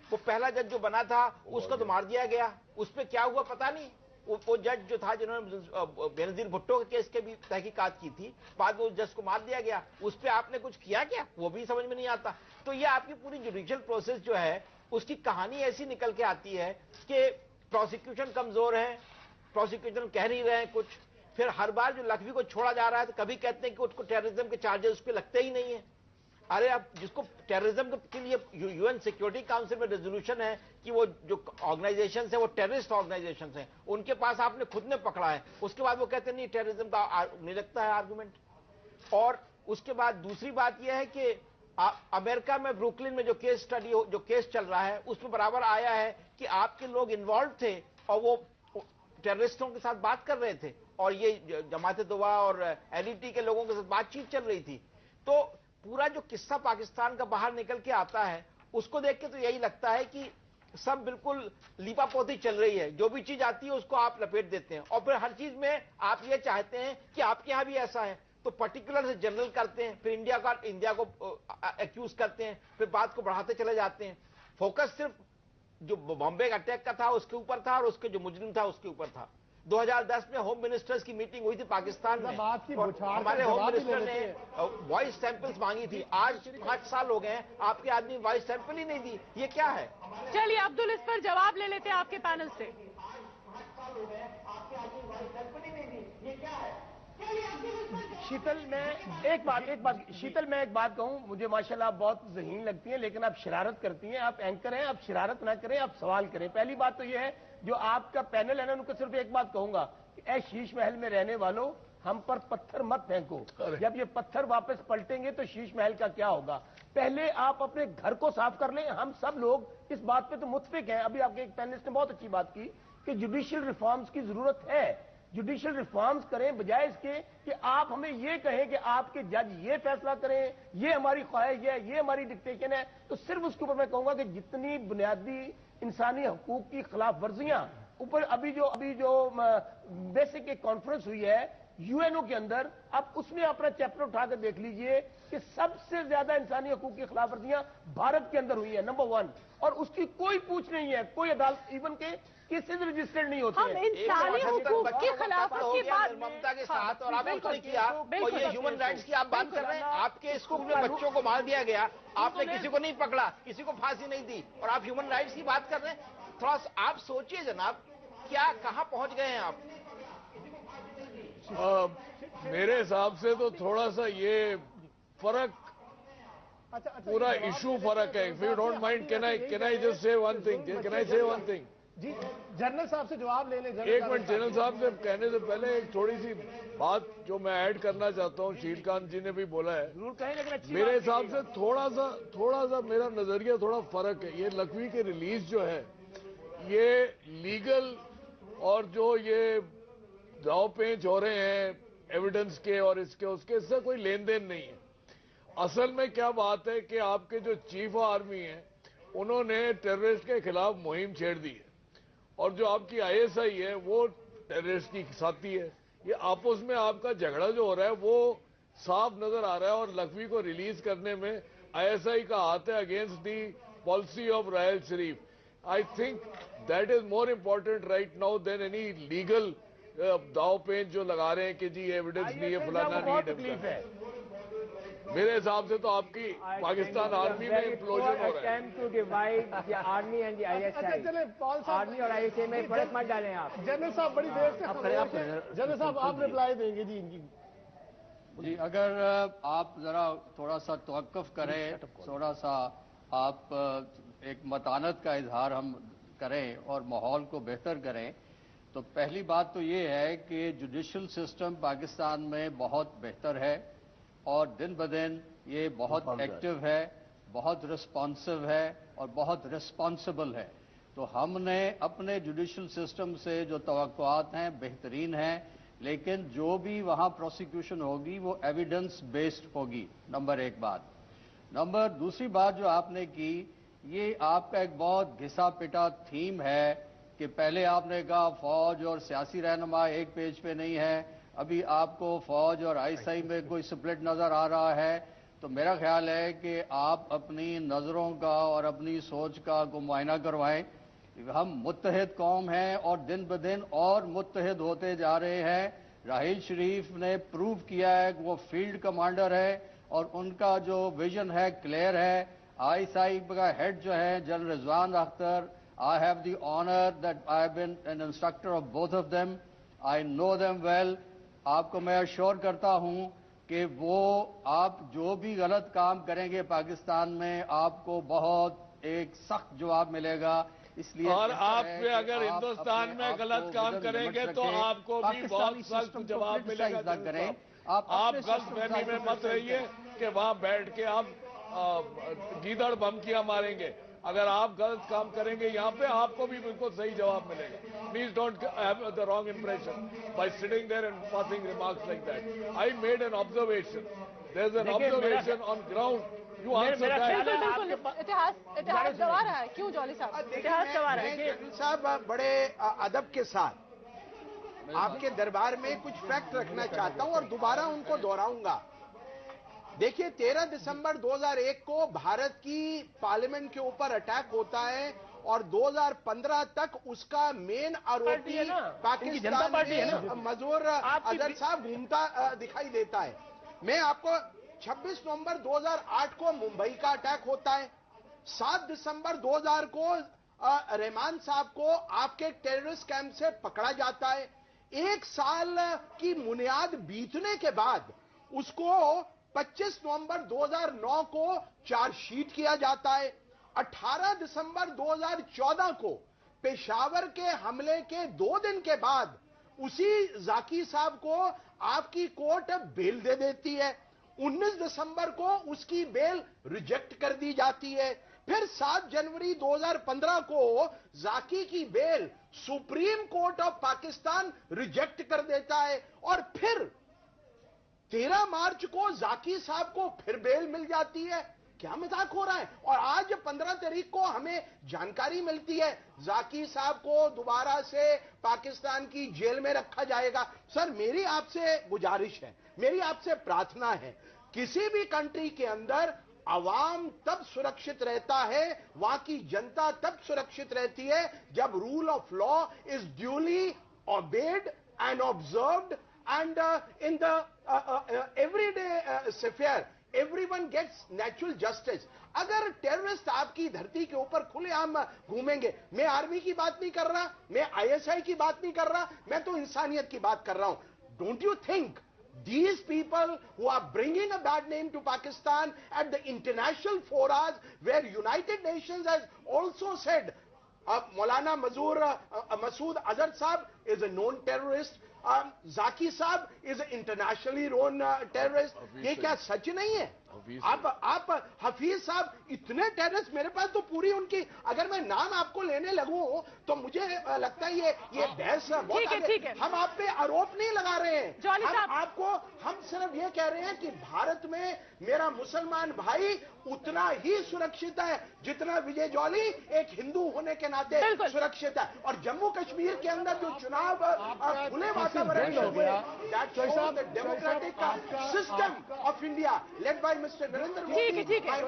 वो पहला जज जो बना था उसको तो मार दिया गया, उस पर क्या हुआ पता नहीं। वो जज जो था जिन्होंने बेनजीर भुट्टो के केस के भी तहकीकात की थी, बाद में उस जज को मार दिया गया, उस पर आपने कुछ किया क्या, वो भी समझ में नहीं आता। तो ये आपकी पूरी जुडिशियल प्रोसेस जो है उसकी कहानी ऐसी निकल के आती है कि प्रोसिक्यूशन कमजोर है, प्रोसिक्यूशन कह नहीं रहे हैं कुछ। फिर हर बार जो लखवी को छोड़ा जा रहा है तो कभी कहते हैं कि उसको टेररिज्म के चार्जेस उस पर लगते ही नहीं है। अरे अब जिसको टेररिज्म के लिए यूएन सिक्योरिटी काउंसिल में रेजोल्यूशन है कि वो जो ऑर्गेनाइजेशन है वो टेररिस्ट ऑर्गेनाइजेशन है, उनके पास आपने खुद ने पकड़ा है, उसके बाद वो कहते हैं नहीं टेररिज्म का नहीं लगता है आर्गुमेंट। और उसके बाद दूसरी बात यह है कि अमेरिका में ब्रुकलिन में जो केस चल रहा है उसमें बराबर आया है कि आपके लोग इन्वॉल्व थे और वो टेररिस्टों के साथ बात कर रहे थे और ये जमात दुआ और एलईटी के लोगों के साथ बातचीत चल रही थी। तो पूरा जो किस्सा पाकिस्तान का बाहर निकल के आता है उसको देख के तो यही लगता है कि सब बिल्कुल लीपापोती चल रही है, जो भी चीज आती है उसको आप लपेट देते हैं और फिर हर चीज में आप ये चाहते हैं कि आपके यहां भी ऐसा है, तो पर्टिकुलर से जनरल करते हैं, फिर इंडिया को एक्यूज करते हैं, फिर बात को बढ़ाते चले जाते हैं। फोकस सिर्फ जो बॉम्बे का अटैक का था उसके ऊपर था और उसके जो मुजरिम था उसके ऊपर था। 2010 में होम मिनिस्टर्स की मीटिंग हुई थी पाकिस्तान में, हमारे होम मिनिस्टर ने वॉइस सैंपल्स मांगी थी। आज 5 साल हो गए हैं, आपके आदमी वॉइस सैंपल ही नहीं दी, ये क्या है? चलिए अब्दुल, इस पर जवाब ले लेते हैं आपके पैनल से। शीतल, मैं एक बात कहूं, मुझे माशाल्लाह आप बहुत ज़हीन लगती हैं, लेकिन आप शरारत करती हैं। आप एंकर हैं, आप शरारत ना करें, आप सवाल करें। पहली बात तो यह है, जो आपका पैनल है ना, उनको सिर्फ एक बात कहूंगा कि ऐ शीश महल में रहने वालों, हम पर पत्थर मत फेंको। जब ये पत्थर वापस पलटेंगे तो शीश महल का क्या होगा? पहले आप अपने घर को साफ कर लें। हम सब लोग इस बात पे तो मुत्फिक हैं। अभी आपके एक पैनलिस्ट ने बहुत अच्छी बात की कि जुडिशियल रिफॉर्म्स की जरूरत है। जुडिशियल रिफॉर्म्स करें, बजाय इसके कि आप हमें ये कहें कि आपके जज ये फैसला करें, ये हमारी ख्वाहिश है, ये हमारी डिक्टेशन है। तो सिर्फ उसके ऊपर मैं कहूंगा कि जितनी बुनियादी इंसानी हकूक की खिलाफ वर्जियां ऊपर अभी जो बेसिक एक कॉन्फ्रेंस हुई है यूएनओ के अंदर, अब उसमें अपना चैप्टर उठा कर देख लीजिए कि सबसे ज्यादा इंसानी हकूक की खिलाफवर्जियां भारत के अंदर हुई है, नंबर 1, और उसकी कोई पूछ नहीं है, कोई अदालत इवन के केसेस रजिस्टर्ड नहीं होते हैं। इंसानी हकूक की खिलाफत की बात ममता के साथ, और आपने उसने किया, और ये ह्यूमन राइट्स की आप बात कर रहे हैं। आपके स्कूल में बच्चों को मार दिया गया, आपने किसी को नहीं पकड़ा, किसी को फांसी नहीं दी, और आप ह्यूमन राइट्स की बात कर रहे हैं। थोड़ा आप सोचिए जनाब, क्या कहां पहुंच गए हैं आप? मेरे हिसाब से तो थोड़ा सा ये फर्क, पूरा इशू फर्क है। If you don't mind, can I just say one thing? Can I से वन थिंग? जी, जनरल साहब से जवाब ले लें। एक मिनट, जनरल साहब से कहने से पहले एक थोड़ी सी बात जो मैं ऐड करना चाहता हूँ, शीलकांत जी ने भी बोला है। मेरे हिसाब से थोड़ा सा मेरा नजरिया थोड़ा फर्क है। ये लखवी की रिलीज जो है, ये लीगल और जो ये दाव पेंच हो रहे हैं एविडेंस के और इसके उसके, इससे कोई लेन देन नहीं है। असल में क्या बात है कि आपके जो चीफ आर्मी है, उन्होंने टेररिस्ट के खिलाफ मुहिम छेड़ दी है, और जो आपकी आईएसआई है वो टेररिस्ट की साथी है। ये आपस में आपका झगड़ा जो हो रहा है वो साफ नजर आ रहा है, और लखवी को रिलीज करने में आईएसआई का हाथ है against the policy of Raheel Sharif. I think that is more important right now than any legal दाव पेंच जो लगा रहे हैं कि जी एविडेंस नहीं है, फलाना नहीं है। मेरे हिसाब से तो आपकी पाकिस्तान आर्मी में इम्प्लोजन हो रहा है। To divide the army and the ISI. Army और आईएसआई में फर्क मत डालें आप। जनरल साहब बड़ी देर से जनरल साहब आप रिप्लाई देंगे जी इनकी। जी, अगर आप जरा थोड़ा सा तवक्कुफ करें, थोड़ा सा आप एक मतानत का इजहार हम करें और माहौल को बेहतर करें, तो पहली बात तो ये है कि जुडिशल सिस्टम पाकिस्तान में बहुत बेहतर है, और दिन ब दिन ये बहुत एक्टिव है, बहुत रिस्पॉन्सिव है, और बहुत रिस्पॉन्सिबल है। तो हमने अपने जुडिशल सिस्टम से जो तवक्कुआत हैं बेहतरीन हैं, लेकिन जो भी वहाँ प्रोसिक्यूशन होगी वो एविडेंस बेस्ड होगी, नंबर एक बात। नंबर दूसरी बात जो आपने की, ये आपका एक बहुत घिसा पिटा थीम है कि पहले आपने कहा फौज और सियासी रहनुमा एक पेज पे नहीं है, अभी आपको फौज और आईएसआई में कोई स्प्लिट नजर आ रहा है। तो मेरा ख्याल है कि आप अपनी नजरों का और अपनी सोच का को मुआयना करवाएं। हम मुत्तहिद कौम हैं और दिन ब दिन और मुत्तहिद होते जा रहे हैं। राहिल शरीफ ने प्रूव किया है कि वो फील्ड कमांडर है और उनका जो विजन है क्लियर है। आईएसआई का हेड जो है general Rizwan Akhtar, I have the honour that I have been an instructor of both of them, I know them well. आपको मैं अश्योर करता हूं कि वो आप जो भी गलत काम करेंगे पाकिस्तान में, आपको बहुत एक सख्त जवाब मिलेगा। इसलिए और आप पे अगर हिंदुस्तान में गलत काम करेंगे तो आपको भी बहुत सख्त जवाब मिलेगा। करें आप गलतफहमी में मत रहिए कि वहां बैठ के आप गीदड़ बमकियां मारेंगे। अगर आप गलत काम करेंगे यहाँ पे, आपको भी बिल्कुल सही जवाब मिलेगा। Please don't have the wrong impression by sitting there and passing remarks like that. I made an observation, there is an observation on ground, you answer that. इतिहास गवा रहा है, क्यों जॉली साहब इतिहास गवा रहा है? जनरल साहब बड़े अदब के साथ आपके दरबार में कुछ फैक्ट रखना चाहता हूं और दोबारा उनको दोहराऊंगा। देखिए, 13 दिसंबर 2001 को भारत की पार्लियामेंट के ऊपर अटैक होता है और 2015 तक उसका मेन आरोपी पाकिस्तान में मजूर अजहर साहब घूमता दिखाई देता है। मैं आपको 26 नवंबर 2008 को मुंबई का अटैक होता है। 7 दिसंबर 2000 को रहमान साहब को आपके टेररिस्ट कैंप से पकड़ा जाता है। एक साल की बुनियाद बीतने के बाद उसको 25 नवंबर 2009 को चार्जशीट किया जाता है। 18 दिसंबर 2014 को पेशावर के हमले के 2 दिन के बाद उसी जाकी साहब को आपकी कोर्ट बेल दे देती है। 19 दिसंबर को उसकी बेल रिजेक्ट कर दी जाती है। फिर 7 जनवरी 2015 को जाकी की bail Supreme Court of Pakistan reject कर देता है और फिर 13 मार्च को जाकी साहब को फिर बेल मिल जाती है। क्या मजाक हो रहा है? और आज 15 तारीख को हमें जानकारी मिलती है जाकी साहब को दोबारा से पाकिस्तान की जेल में रखा जाएगा। सर, मेरी आपसे गुजारिश है, मेरी आपसे प्रार्थना है, किसी भी कंट्री के अंदर अवाम तब सुरक्षित रहता है, वहां की जनता तब सुरक्षित रहती है जब rule of law is duly obeyed and observed, and in the everyday sphere everyone gets natural justice. अगर टेररिस्ट आपकी धरती के ऊपर खुलेआम घूमेंगे, मैं आर्मी की बात नहीं कर रहा, मैं आईएसआई की बात नहीं कर रहा, मैं तो इंसानियत की बात कर रहा हूं. Don't you think these people who are bringing a bad name to Pakistan at the international forums where United Nations has also said Maulana Masood Azhar Saab is a known terrorist, Zaki Saab is an internationally known terrorist, ये क्या सच नहीं है? आप हफीज साहब इतने टेररिस्ट, मेरे पास तो पूरी उनकी, अगर मैं नाम आपको लेने लगूं तो मुझे लगता है ये बहस बहुत आगे। हम आप पे आरोप नहीं लगा रहे हैं, हम सिर्फ ये कह रहे हैं कि भारत में मेरा मुसलमान भाई उतना ही सुरक्षित है जितना विजय जौली एक हिंदू होने के नाते सुरक्षित है। और जम्मू कश्मीर के अंदर जो चुनाव खुले वातावरण में हुए, that shows the democratic system of India led by mister Narendra Modi. ठीक है,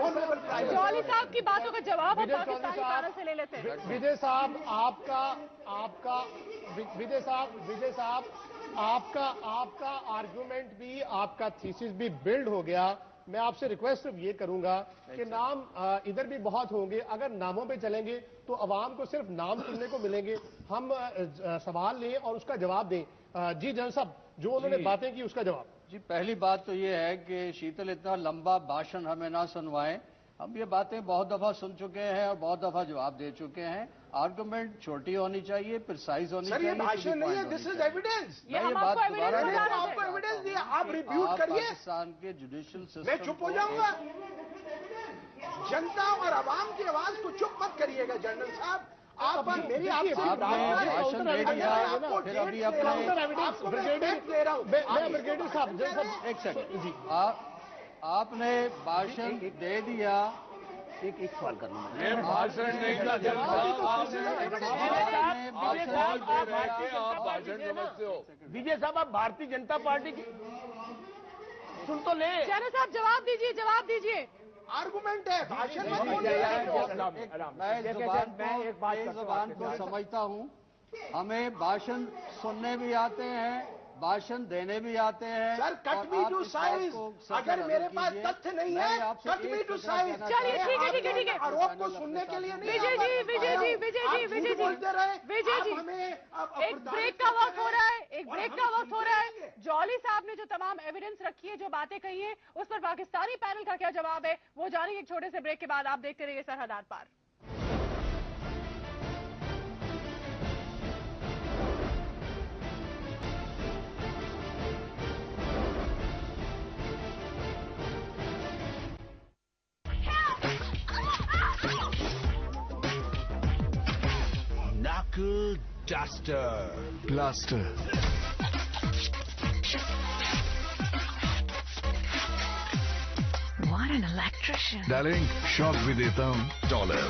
जौली साहब की बातों का जवाब हम पाकिस्तानी पैनल से ले लेते हैं। विजय साहब आपका आर्गुमेंट भी, आपका थीसिस भी बिल्ड हो गया। मैं आपसे रिक्वेस्ट सिर्फ ये करूंगा कि नाम इधर भी बहुत होंगे, अगर नामों पे चलेंगे तो अवाम को सिर्फ नाम सुनने को मिलेंगे। हम सवाल लें और उसका जवाब दें। जी जनरल साहब, जो उन्होंने बातें की उसका जवाब। जी, पहली बात तो ये है कि शीतल इतना लंबा भाषण हमें ना सुनवाएं। हम ये बातें बहुत दफा सुन चुके हैं और बहुत दफा जवाब दे चुके हैं। आर्गुमेंट छोटी होनी चाहिए, प्रिसाइज होनी चाहिए। ये भाषण नहीं है, दिस इज एविडेंस। ये बात आपको एविडेंस दिया, आप रिव्यूट करिए। पाकिस्तान के जुडिशियल सिस्टम, मैं चुप हो जाऊंगा? जनता और आवाम की आवाज को चुप मत करिएगा जनरल साहब। आप मेरी आपसे भाषण दे दिया, फिर अभी ब्रिगेडियर साहब एक सेकंड जी, आपने भाषण दे दिया। एक सवाल करना मैं भाषण नहीं था, आप भाषण समझते हो। विजय साहब, आप भारतीय जनता पार्टी की सुन तो ले। जनरल साहब जवाब दीजिए, जवाब दीजिए। आर्गुमेंट है, भाषण मैं एक जुबान को समझता हूँ। हमें भाषण सुनने भी आते हैं, भाषण देने भी आते हैं। Sir, cut me to size. अगर मेरे पास तथ्य नहीं है, कट मी टू साइज। चलिए ठीक है। आरोप को सुनने के लिए नहीं। विजय जी बोलते रहे। विजय जी, एक ब्रेक का वक्त हो रहा है। जौली साहब ने जो तमाम एविडेंस रखी है, जो बातें कही है, उस पर पाकिस्तानी पैनल का क्या जवाब है, वो जानेंगे एक छोटे से ब्रेक के बाद। आप देखते रहिए सरहद पार। Knuckle Duster. Blaster. What an electrician. Darling, shock भी देता हूँ। Dollar,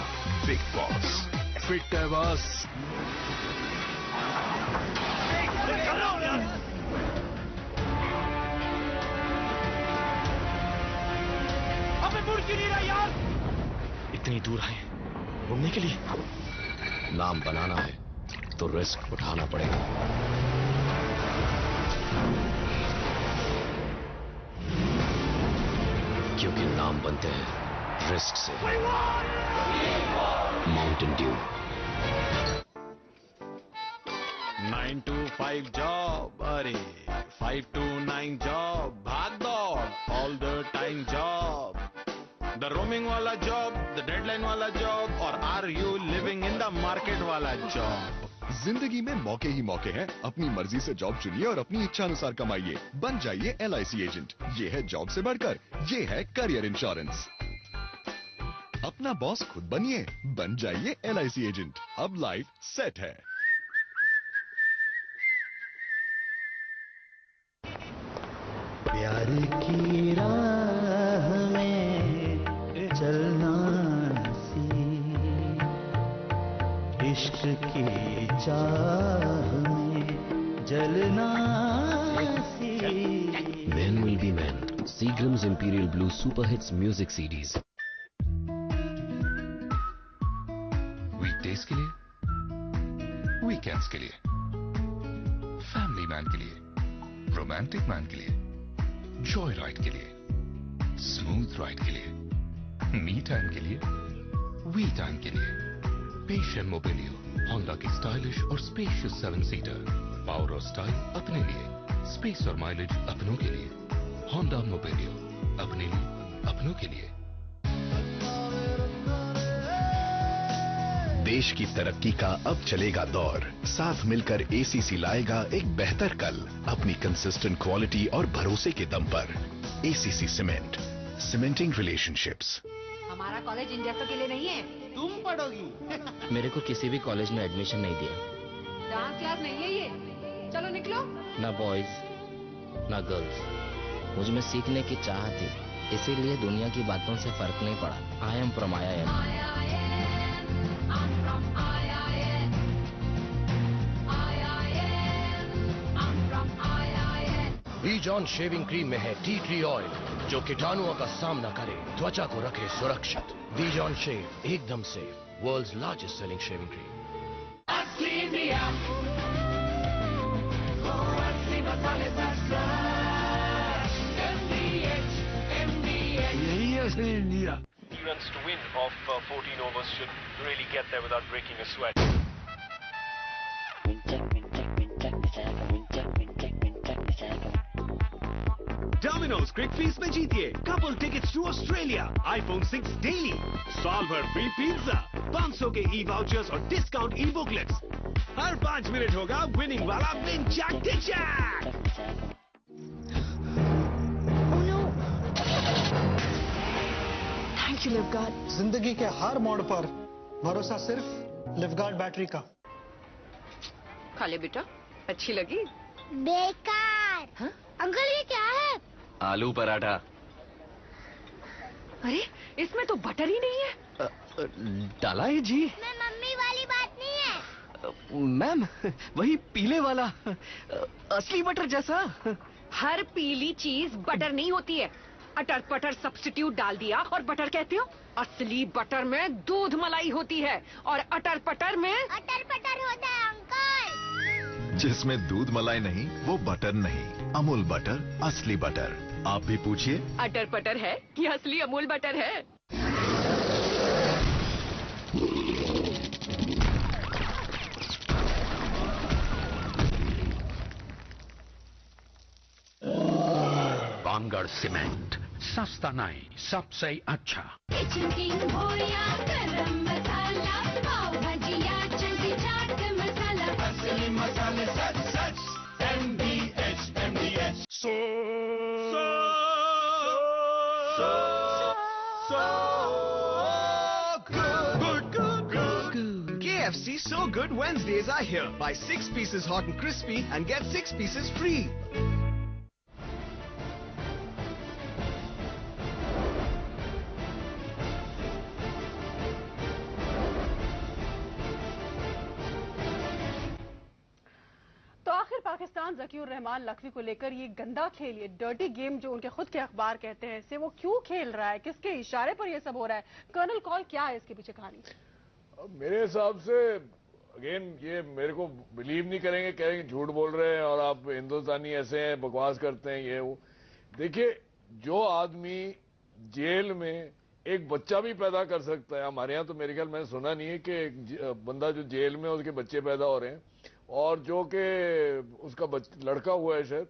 Big Boss. Fit है बॉस। अबे मुड़ क्यों नहीं रहा यार? इतनी दूर आए घूमने के लिए। नाम बनाना है तो रिस्क उठाना पड़ेगा। क्योंकि नाम बनते हैं रिस्क से। Mountain Dew. 9 to 5 जॉब, अरे 5 to 9 जॉब, भाग दौड़ all the time job, the roaming वाला जॉब, द डेडलाइन वाला जॉब, और are you living in the market वाला जॉब। जिंदगी में मौके ही मौके हैं। अपनी मर्जी से जॉब चुनिए और अपनी इच्छा अनुसार कमाइए। बन जाइए LIC एजेंट। ये है जॉब से बढ़कर, ये है करियर इंश्योरेंस। अपना बॉस खुद बनिए, बन जाइए LIC एजेंट। अब लाइफ सेट है। प्यार की राह में की चाह में जलना सी। Men will be men. Seagram's Imperial Blue Super Hits Music CDs. Weekdays के लिए, वीकेंड्स के लिए, फैमिली मैन के लिए, रोमांटिक मैन के लिए, जॉय राइड के लिए, स्मूथ राइड के लिए, मी टाइम के लिए, वी टाइम के लिए, पेशेंट मोबिलियो, होंडा की स्टाइलिश और स्पेशियस 7-सीटर, पावर और स्टाइल अपने लिए, स्पेस और माइलेज अपनों के लिए, होंडा मोबिलियो, अपने लिए, अपनों के लिए। देश की तरक्की का अब चलेगा दौर। साथ मिलकर एसीसी लाएगा एक बेहतर कल अपनी कंसिस्टेंट क्वालिटी और भरोसे के दम पर। ACC cement, cementing relationships. हमारा कॉलेज इन जैसों के लिए नहीं है। तुम पढ़ोगी। मेरे को किसी भी कॉलेज में एडमिशन नहीं दिया। डांस क्लास नहीं है ये। चलो निकलो। ना बॉयज ना गर्ल्स। मुझ में सीखने की चाह थी, इसीलिए दुनिया की बातों से फर्क नहीं पड़ा। I am from IIM। बीजॉन shaving cream में है टी ट्री ऑयल जो कीटाणुओं का सामना करे, त्वचा को रखे सुरक्षित। बीजॉन शेव एकदम safe, world's largest selling shaving cream. यही है असली India. Runs to win of 14 overs should really get there without breaking a sweat. Domino's Quick Feast में जीतिए couple tickets to Australia, iPhone 6 daily, साल भर free pizza, 500 के e-vouchers और discount e-booklets। हर 5 मिनट होगा winning वाला Win Jack the Jack। Thank you Livguard. जिंदगी के हर मोड़ पर भरोसा सिर्फ लिवगार्ड बैटरी का। खा ले बेटा, अच्छी लगी? बेकार। हाँ? अंकल ये क्या है? आलू पराठा। अरे इसमें तो बटर ही नहीं है। डाला है जी। मैं मम्मी वाली बात नहीं है। मैम वही पीले वाला असली बटर जैसा। हर पीली चीज बटर नहीं होती है। अटर पटर सब्स्टिट्यूट डाल दिया और बटर कहते हो? असली बटर में दूध मलाई होती है और अटर पटर में अटर पटर होता है अंकल। जिसमें दूध मलाई नहीं वो बटर नहीं। अमूल बटर, असली बटर। आप भी पूछिए अटर पटर है कि असली अमूल बटर है। बांगड़ सीमेंट, सस्ता नहीं सबसे अच्छा। किचन किंग हो या गरम मसाला, पाव भाजी या चंकी चाट मसाला, असली मसाले सच सच। MDH So good. KFC So Good Wednesdays are here. Buy 6 pieces hot and crispy and get 6 pieces free. तो आखिर पाकिस्तान ज़कीउर रहमान लखवी को लेकर ये गंदा खेल, ये डर्टी गेम जो उनके खुद के अखबार कहते हैं, इसे वो क्यों खेल रहा है? किसके इशारे पर ये सब हो रहा है? कर्नल कॉल क्या है इसके पीछे कहानी? मेरे हिसाब से अगेन ये मेरे को बिलीव नहीं करेंगे, कहेंगे झूठ बोल रहे हैं और आप हिंदुस्तानी ऐसे हैं, बकवास करते हैं, ये वो। देखिए, जो आदमी जेल में एक बच्चा भी पैदा कर सकता है, हमारे यहाँ तो मेरे ख्याल मैंने सुना नहीं है कि एक बंदा जो जेल में उसके बच्चे पैदा हो रहे हैं, और जो कि उसका लड़का हुआ है शायद,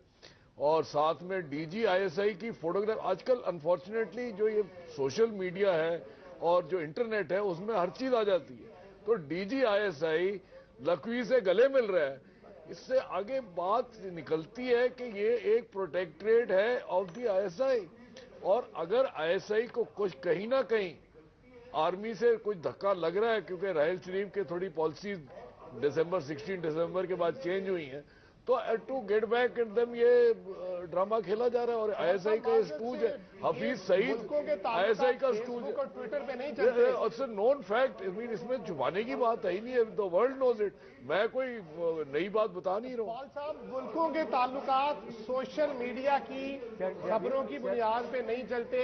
और साथ में DG ISI की फोटोग्राफ। आजकल अनफॉर्चुनेटली जो ये सोशल मीडिया है और जो इंटरनेट है उसमें हर चीज आ जाती है। तो DG ISI लखवी से गले मिल रहा है, इससे आगे बात निकलती है कि ये एक प्रोटेक्टरेट है ऑफ द ISI, और अगर ISI को कुछ कहीं ना कहीं आर्मी से कुछ धक्का लग रहा है, क्योंकि राहिल शरीफ के थोड़ी पॉलिसीज 16 दिसंबर के बाद चेंज हुई हैं, तो to get back at them ये ड्रामा खेला जा रहा है और आईएसआई का स्टूज है हफीज सईद आईएसआई का स्टूज है ट्विटर पे नहीं चलते। It's known fact. I mean इसमें छुपाने की बात है ही नहीं है। The world knows it. मैं कोई नई बात बता नहीं रहा हूँ। पॉल साहब, मुल्कों के ताल्लुकात सोशल मीडिया की खबरों की बुनियाद पे नहीं चलते।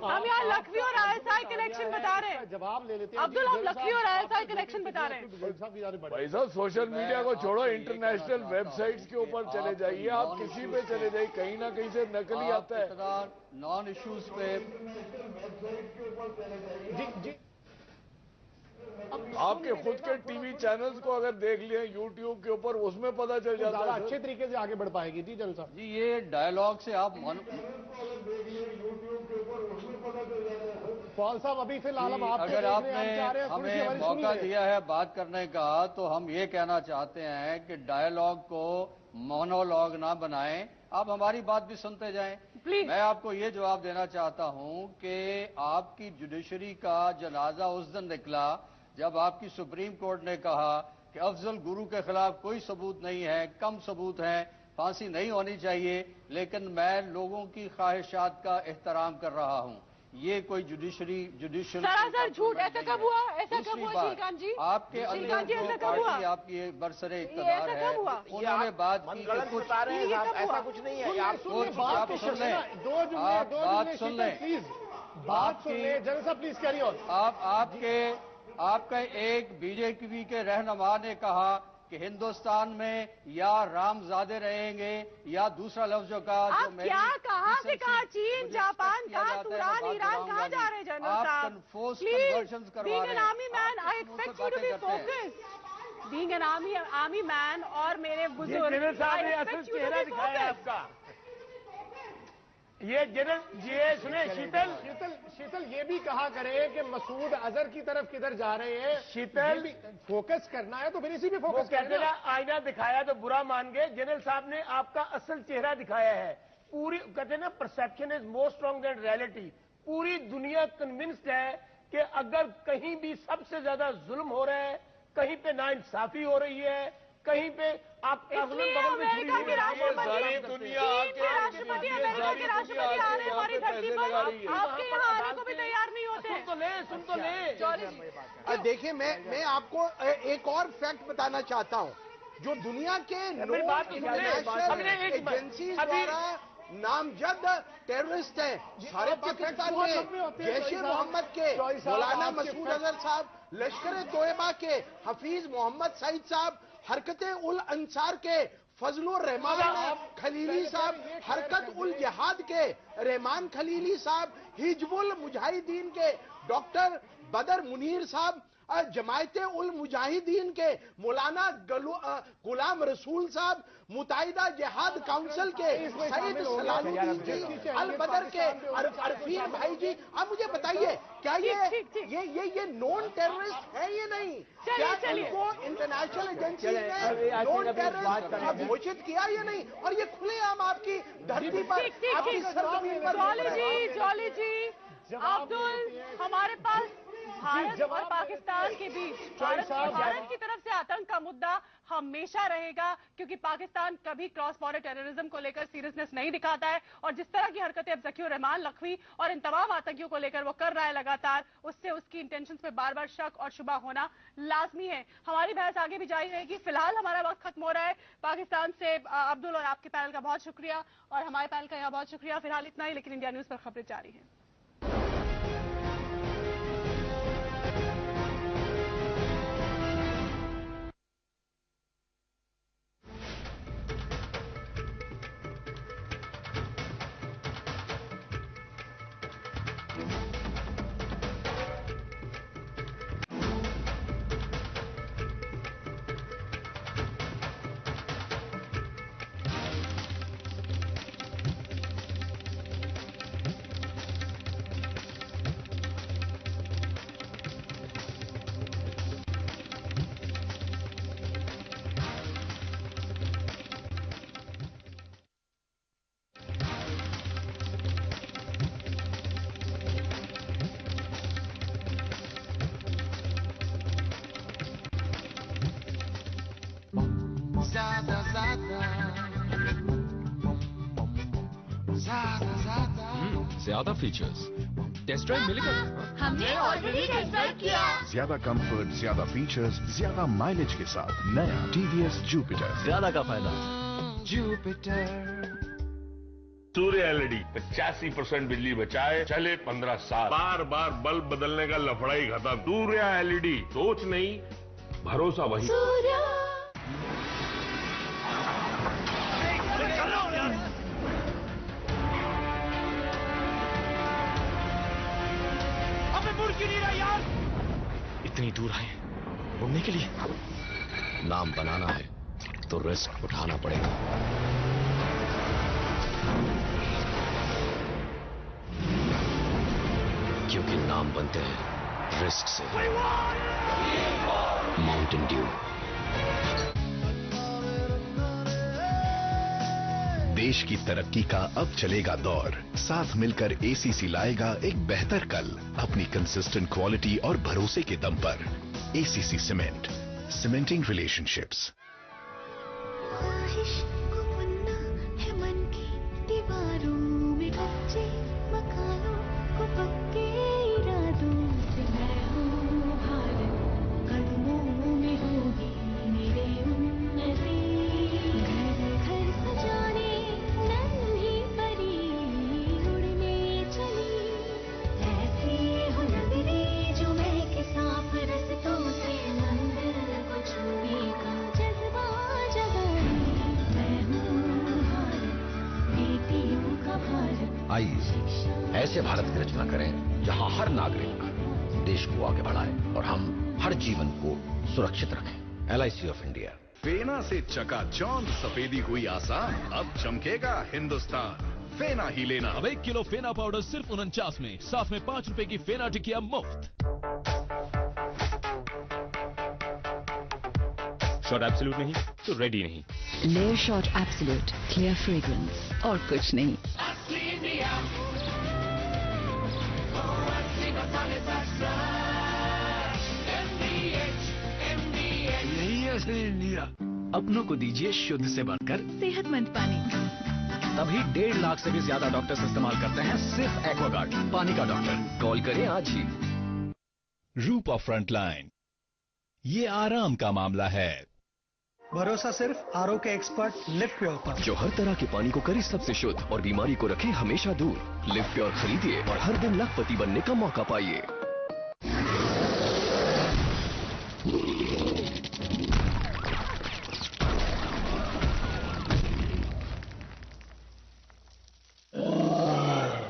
हम यहाँ लखवी और आईएसआई कनेक्शन बता रहे हैं। जवाब ले लेते हैं अब्दुल, हम लखवी और आईएसआई कनेक्शन बता रहे हैं। भाई साहब सोशल मीडिया को छोड़ो, इंटरनेशनल वेबसाइट्स के ऊपर चले जाइए, आप किसी पे चले जाइए, कहीं ना कहीं से नकली आता है। नॉन इश्यूज पे जी आपके खुद के टीवी चैनल्स को अगर देख लिए यूट्यूब के ऊपर, उसमें पता चल जाता है। अच्छे तरीके से आगे बढ़ पाएगी। जी जनरल साहब जी, ये डायलॉग से आप पॉल साहब अभी फिलहाल हम आपको अगर आपने हमें मौका दिया है बात करने का, तो हम ये कहना चाहते हैं कि डायलॉग को मोनोलॉग ना बनाएं, आप हमारी बात भी सुनते जाएं। मैं आपको ये जवाब देना चाहता हूं कि आपकी जुडिशरी का जनाजा उस दिन निकला जब आपकी सुप्रीम कोर्ट ने कहा कि अफजल गुरु के खिलाफ कोई सबूत नहीं है, कम सबूत हैं, फांसी नहीं होनी चाहिए। लेकिन मैं लोगों की ख्वाहिशात का एहतराम कर रहा हूं। ये कोई जुडिशियल सरासर झूठ। ऐसा कब हुआ? ऐसा कब हुआ श्रीकांत जी? आपके अंदर जो पार्टी आपकी बरसरे इक़्तिदार है, उन्होंने बात की कि कुछ ऐसा कुछ नहीं है। आप सुन लें, आप बात सुन लें, बात सुन लें। जनरल साहब प्लीज कैरी ऑन। आपके एक बीजेपी के रहनुमा ने कहा कि हिंदुस्तान में या रामजादे रहेंगे या दूसरा लफ्ज का जो मैं कहाँ से कहा? चीन, जापान, कहाँ तुरान, ईरान, कहाँ जा रहे हैं जनरल साहब? आप कन्फ्यूज कन्वर्जन करवा रहे हैं। Army man, I expect you to be focused. Being an army man और मेरे बुजुर्ग, जनरल साहब ने असल चेहरा दिखाया आपका। ये सुने शीतल ये भी कहा करें कि मसूद अजहर की तरफ किधर जा रहे हैं। शीतल फोकस करना है तो फिर इसी पे फोकस कहते ना, आईना दिखाया तो बुरा मान गए। जनरल साहब ने आपका असल चेहरा दिखाया है। पूरी कहते ना, perception is more strong than reality. पूरी दुनिया कन्विंस्ड है कि अगर कहीं भी सबसे ज्यादा जुल्म हो रहा है, कहीं पे नाइंसाफी हो रही है, कहीं पे आप अमेरिका के राष्ट्रपति आ रहे हमारी धरती पर, आपके यहाँ आने को भी तैयार नहीं होते। सुन तो ले। देखिए, मैं आपको एक और फैक्ट बताना चाहता हूँ जो दुनिया के इंटरनेशनल एजेंसीज द्वारा नामजद टेररिस्ट हैं सारे पाकिस्तान में। जैश-ए मोहम्मद के मौलाना मसूद अजहर साहब, लश्कर तोयबा के हफीज मोहम्मद सईद साहब, हरकत उल अंसार के फजलुर रहमान खलीली साहब, हरकत उल जिहाद के रहमान खलीली साहब, हिजबुल मुजाहिदीन के डॉक्टर बदर मुनीर साहब, जमायत उल मुजाहिदीन के मौलाना गुलाम रसूल साहब, मुताहिदा जिहाद काउंसिल के सईद सलाहुद्दीन जी, अल बदर के अरफीन भाई जी। अब मुझे बताइए, क्या ये नॉन टेररिस्ट है? ये नहीं, क्या इनको इंटरनेशनल एजेंसी ने नॉन टेररिस्ट घोषित किया? ये नहीं, और ये खुलेआम आपकी धरती पर, आपकी सरजमीन पर। जॉली जी, अब्दुल, हमारे पास भारत और पाकिस्तान के बीच भारत की तरफ से आतंक का मुद्दा हमेशा रहेगा, क्योंकि पाकिस्तान कभी क्रॉस बॉर्डर टेररिज्म को लेकर सीरियसनेस नहीं दिखाता है। और जिस तरह की हरकतें अब ज़कीउर रहमान लखवी और इन तमाम आतंकियों को लेकर वो कर रहा है लगातार, उससे उसकी इंटेंशंस पे बार बार शक और शुबा होना लाजमी है। हमारी बहस आगे भी जारी रहेगी। फिलहाल हमारा वक्त खत्म हो रहा है। पाकिस्तान से अब्दुल और आपके पैनल का बहुत शुक्रिया और हमारे पैनल का यहाँ बहुत शुक्रिया। फिलहाल इतना ही, लेकिन इंडिया न्यूज पर खबरें जारी है। Zada, zada. ज्यादा फीचर्स, टेस्ट ड्राइव मिलेगा? हमने ऑलरेडी टेस्ट ड्राइव किया। ज्यादा कंफर्ट, ज्यादा फीचर्स, ज्यादा माइलेज के साथ नया TVS जुपिटर। ज्यादा का फायदा। जुपिटर। सूर्य LED 85% बिजली बचाए, चले 15 साल। बार बार बल्ब बदलने का लफड़ा ही खत्म। सूर्य LED, सोच नहीं भरोसा वही। इतनी दूर आए घूमने के लिए। नाम बनाना है तो रिस्क उठाना पड़ेगा। क्योंकि नाम बनते हैं रिस्क से। Mountain Dew. देश की तरक्की का अब चलेगा दौर। साथ मिलकर ACC लाएगा एक बेहतर कल, अपनी कंसिस्टेंट क्वालिटी और भरोसे के दम पर। ACC cement, cementing relationships. ख्वाहिश को बुनना है मन की दीवारों में, कच्चे मकानों को पक्के इरादों से। मैं हूँ भारत, कदमों में होगी मेरे उन्नति। घर घर सजाने नन्ही परी उड़ने चली। ऐसी हो नगरी जो महके साफ रस्तों से, मंदिर को छूने का जज्बा जगाए। मैं हूँ भारत, बेटियों का भारत। आइए ऐसे भारत की रचना करें जहां हर नागरिक देश को आगे बढ़ाए और हम हर जीवन को सुरक्षित रखें। LIC of India. फेना से चकाचौंध सफेदी हुई आसान, अब चमकेगा हिंदुस्तान। फेना ही लेना। अब 1 किलो फेना पाउडर सिर्फ 49 में, साथ में 5 रुपए की फेना टिकिया मुफ्त। शॉट एब्सोल्यूट नहीं तो रेडी नहीं। Layer shot absolute clear fragrance और कुछ नहीं। यही है असली इंडिया। अपनों को दीजिए शुद्ध से बढ़कर सेहतमंद पानी। तभी 1.5 लाख से भी ज्यादा डॉक्टर्स इस्तेमाल करते हैं सिर्फ एक्वागार्ड, पानी का डॉक्टर। कॉल करें आज ही। रूपा फ्रंटलाइन, ये आराम का मामला है। भरोसा सिर्फ RO के एक्सपर्ट लिव प्योर पर, जो हर तरह के पानी को करे सबसे शुद्ध और बीमारी को रखे हमेशा दूर। लिव प्योर खरीदिए और हर दिन लखपति बनने का मौका पाइए।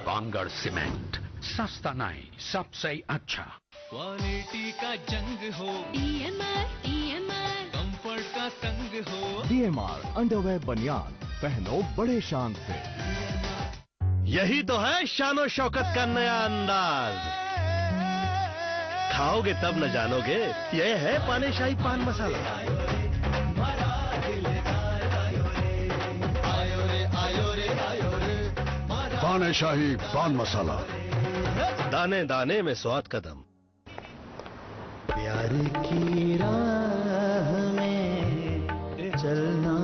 बांगड़ सीमेंट, सस्ता नहीं सबसे अच्छा। क्वालिटी का जंग हो, EMR कंफर्ट का संग हो। DMR अंडरवेयर बनियान पहनो बड़े शान से। यही तो है शानो शौकत का नया अंदाज। खाओगे तब न जानोगे, यह है पानीशाही पान मसाला। पानीशाही पान मसाला, दाने दाने में स्वाद का दम। प्यार की राह में चलना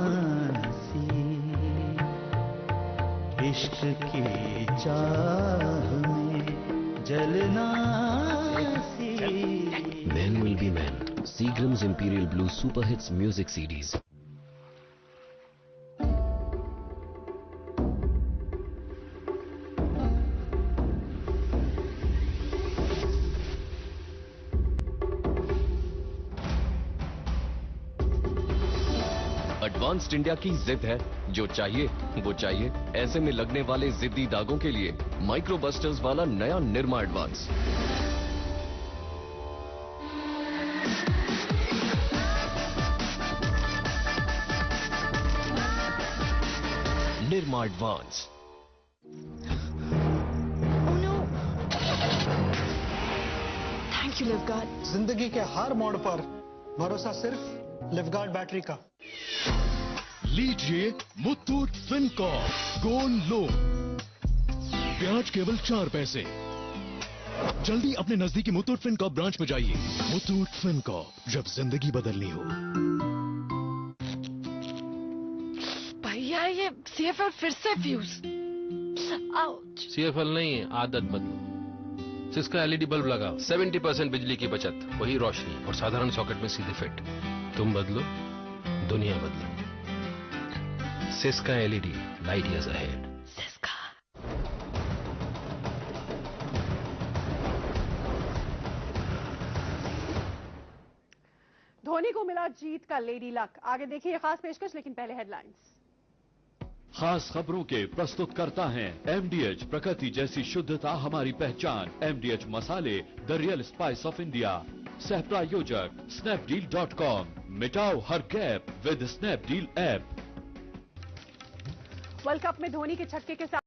नसीब, इश्क की चाह में जलना नसीब। Man will be man, Seagram's Imperial Blue Super Hits Music CDs। Advanced India की जिद है, जो चाहिए वो चाहिए। ऐसे में लगने वाले जिद्दी दागों के लिए माइक्रो बस्टर्स वाला नया Nirma advance. Nirma advance. Thank you Livguard. जिंदगी के हर मोड़ पर भरोसा सिर्फ लिवगार्ड बैटरी का। लीजिए मुथूट फिनकॉर्प गोल्ड लोन, ब्याज केवल 4 पैसे। जल्दी अपने नजदीकी मुथूट फिनकॉर्प ब्रांच में जाइए। मुथूट फिनकॉर्प, जब जिंदगी बदलनी हो। भैया ये CFL फिर से फ्यूज। CFL नहीं, आदत बदलो। सिस्का LED बल्ब लगाओ, 70% बिजली की बचत, वही रोशनी और साधारण सॉकेट में सीधे फिट। तुम बदलो, दुनिया बदलो। Syska LED, light years ahead. Dhoni को मिला जीत का लेडी लक। आगे देखिए खास पेशकश, लेकिन पहले हेडलाइंस। खास खबरों के प्रस्तुत करता है MDH, प्रकृति जैसी शुद्धता हमारी पहचान। MDH मसाले, the real spice of India. सह प्रायोजक Snapdeal.com, मिटाओ हर gap with Snapdeal app. World cup में धोनी के छक्के के साथ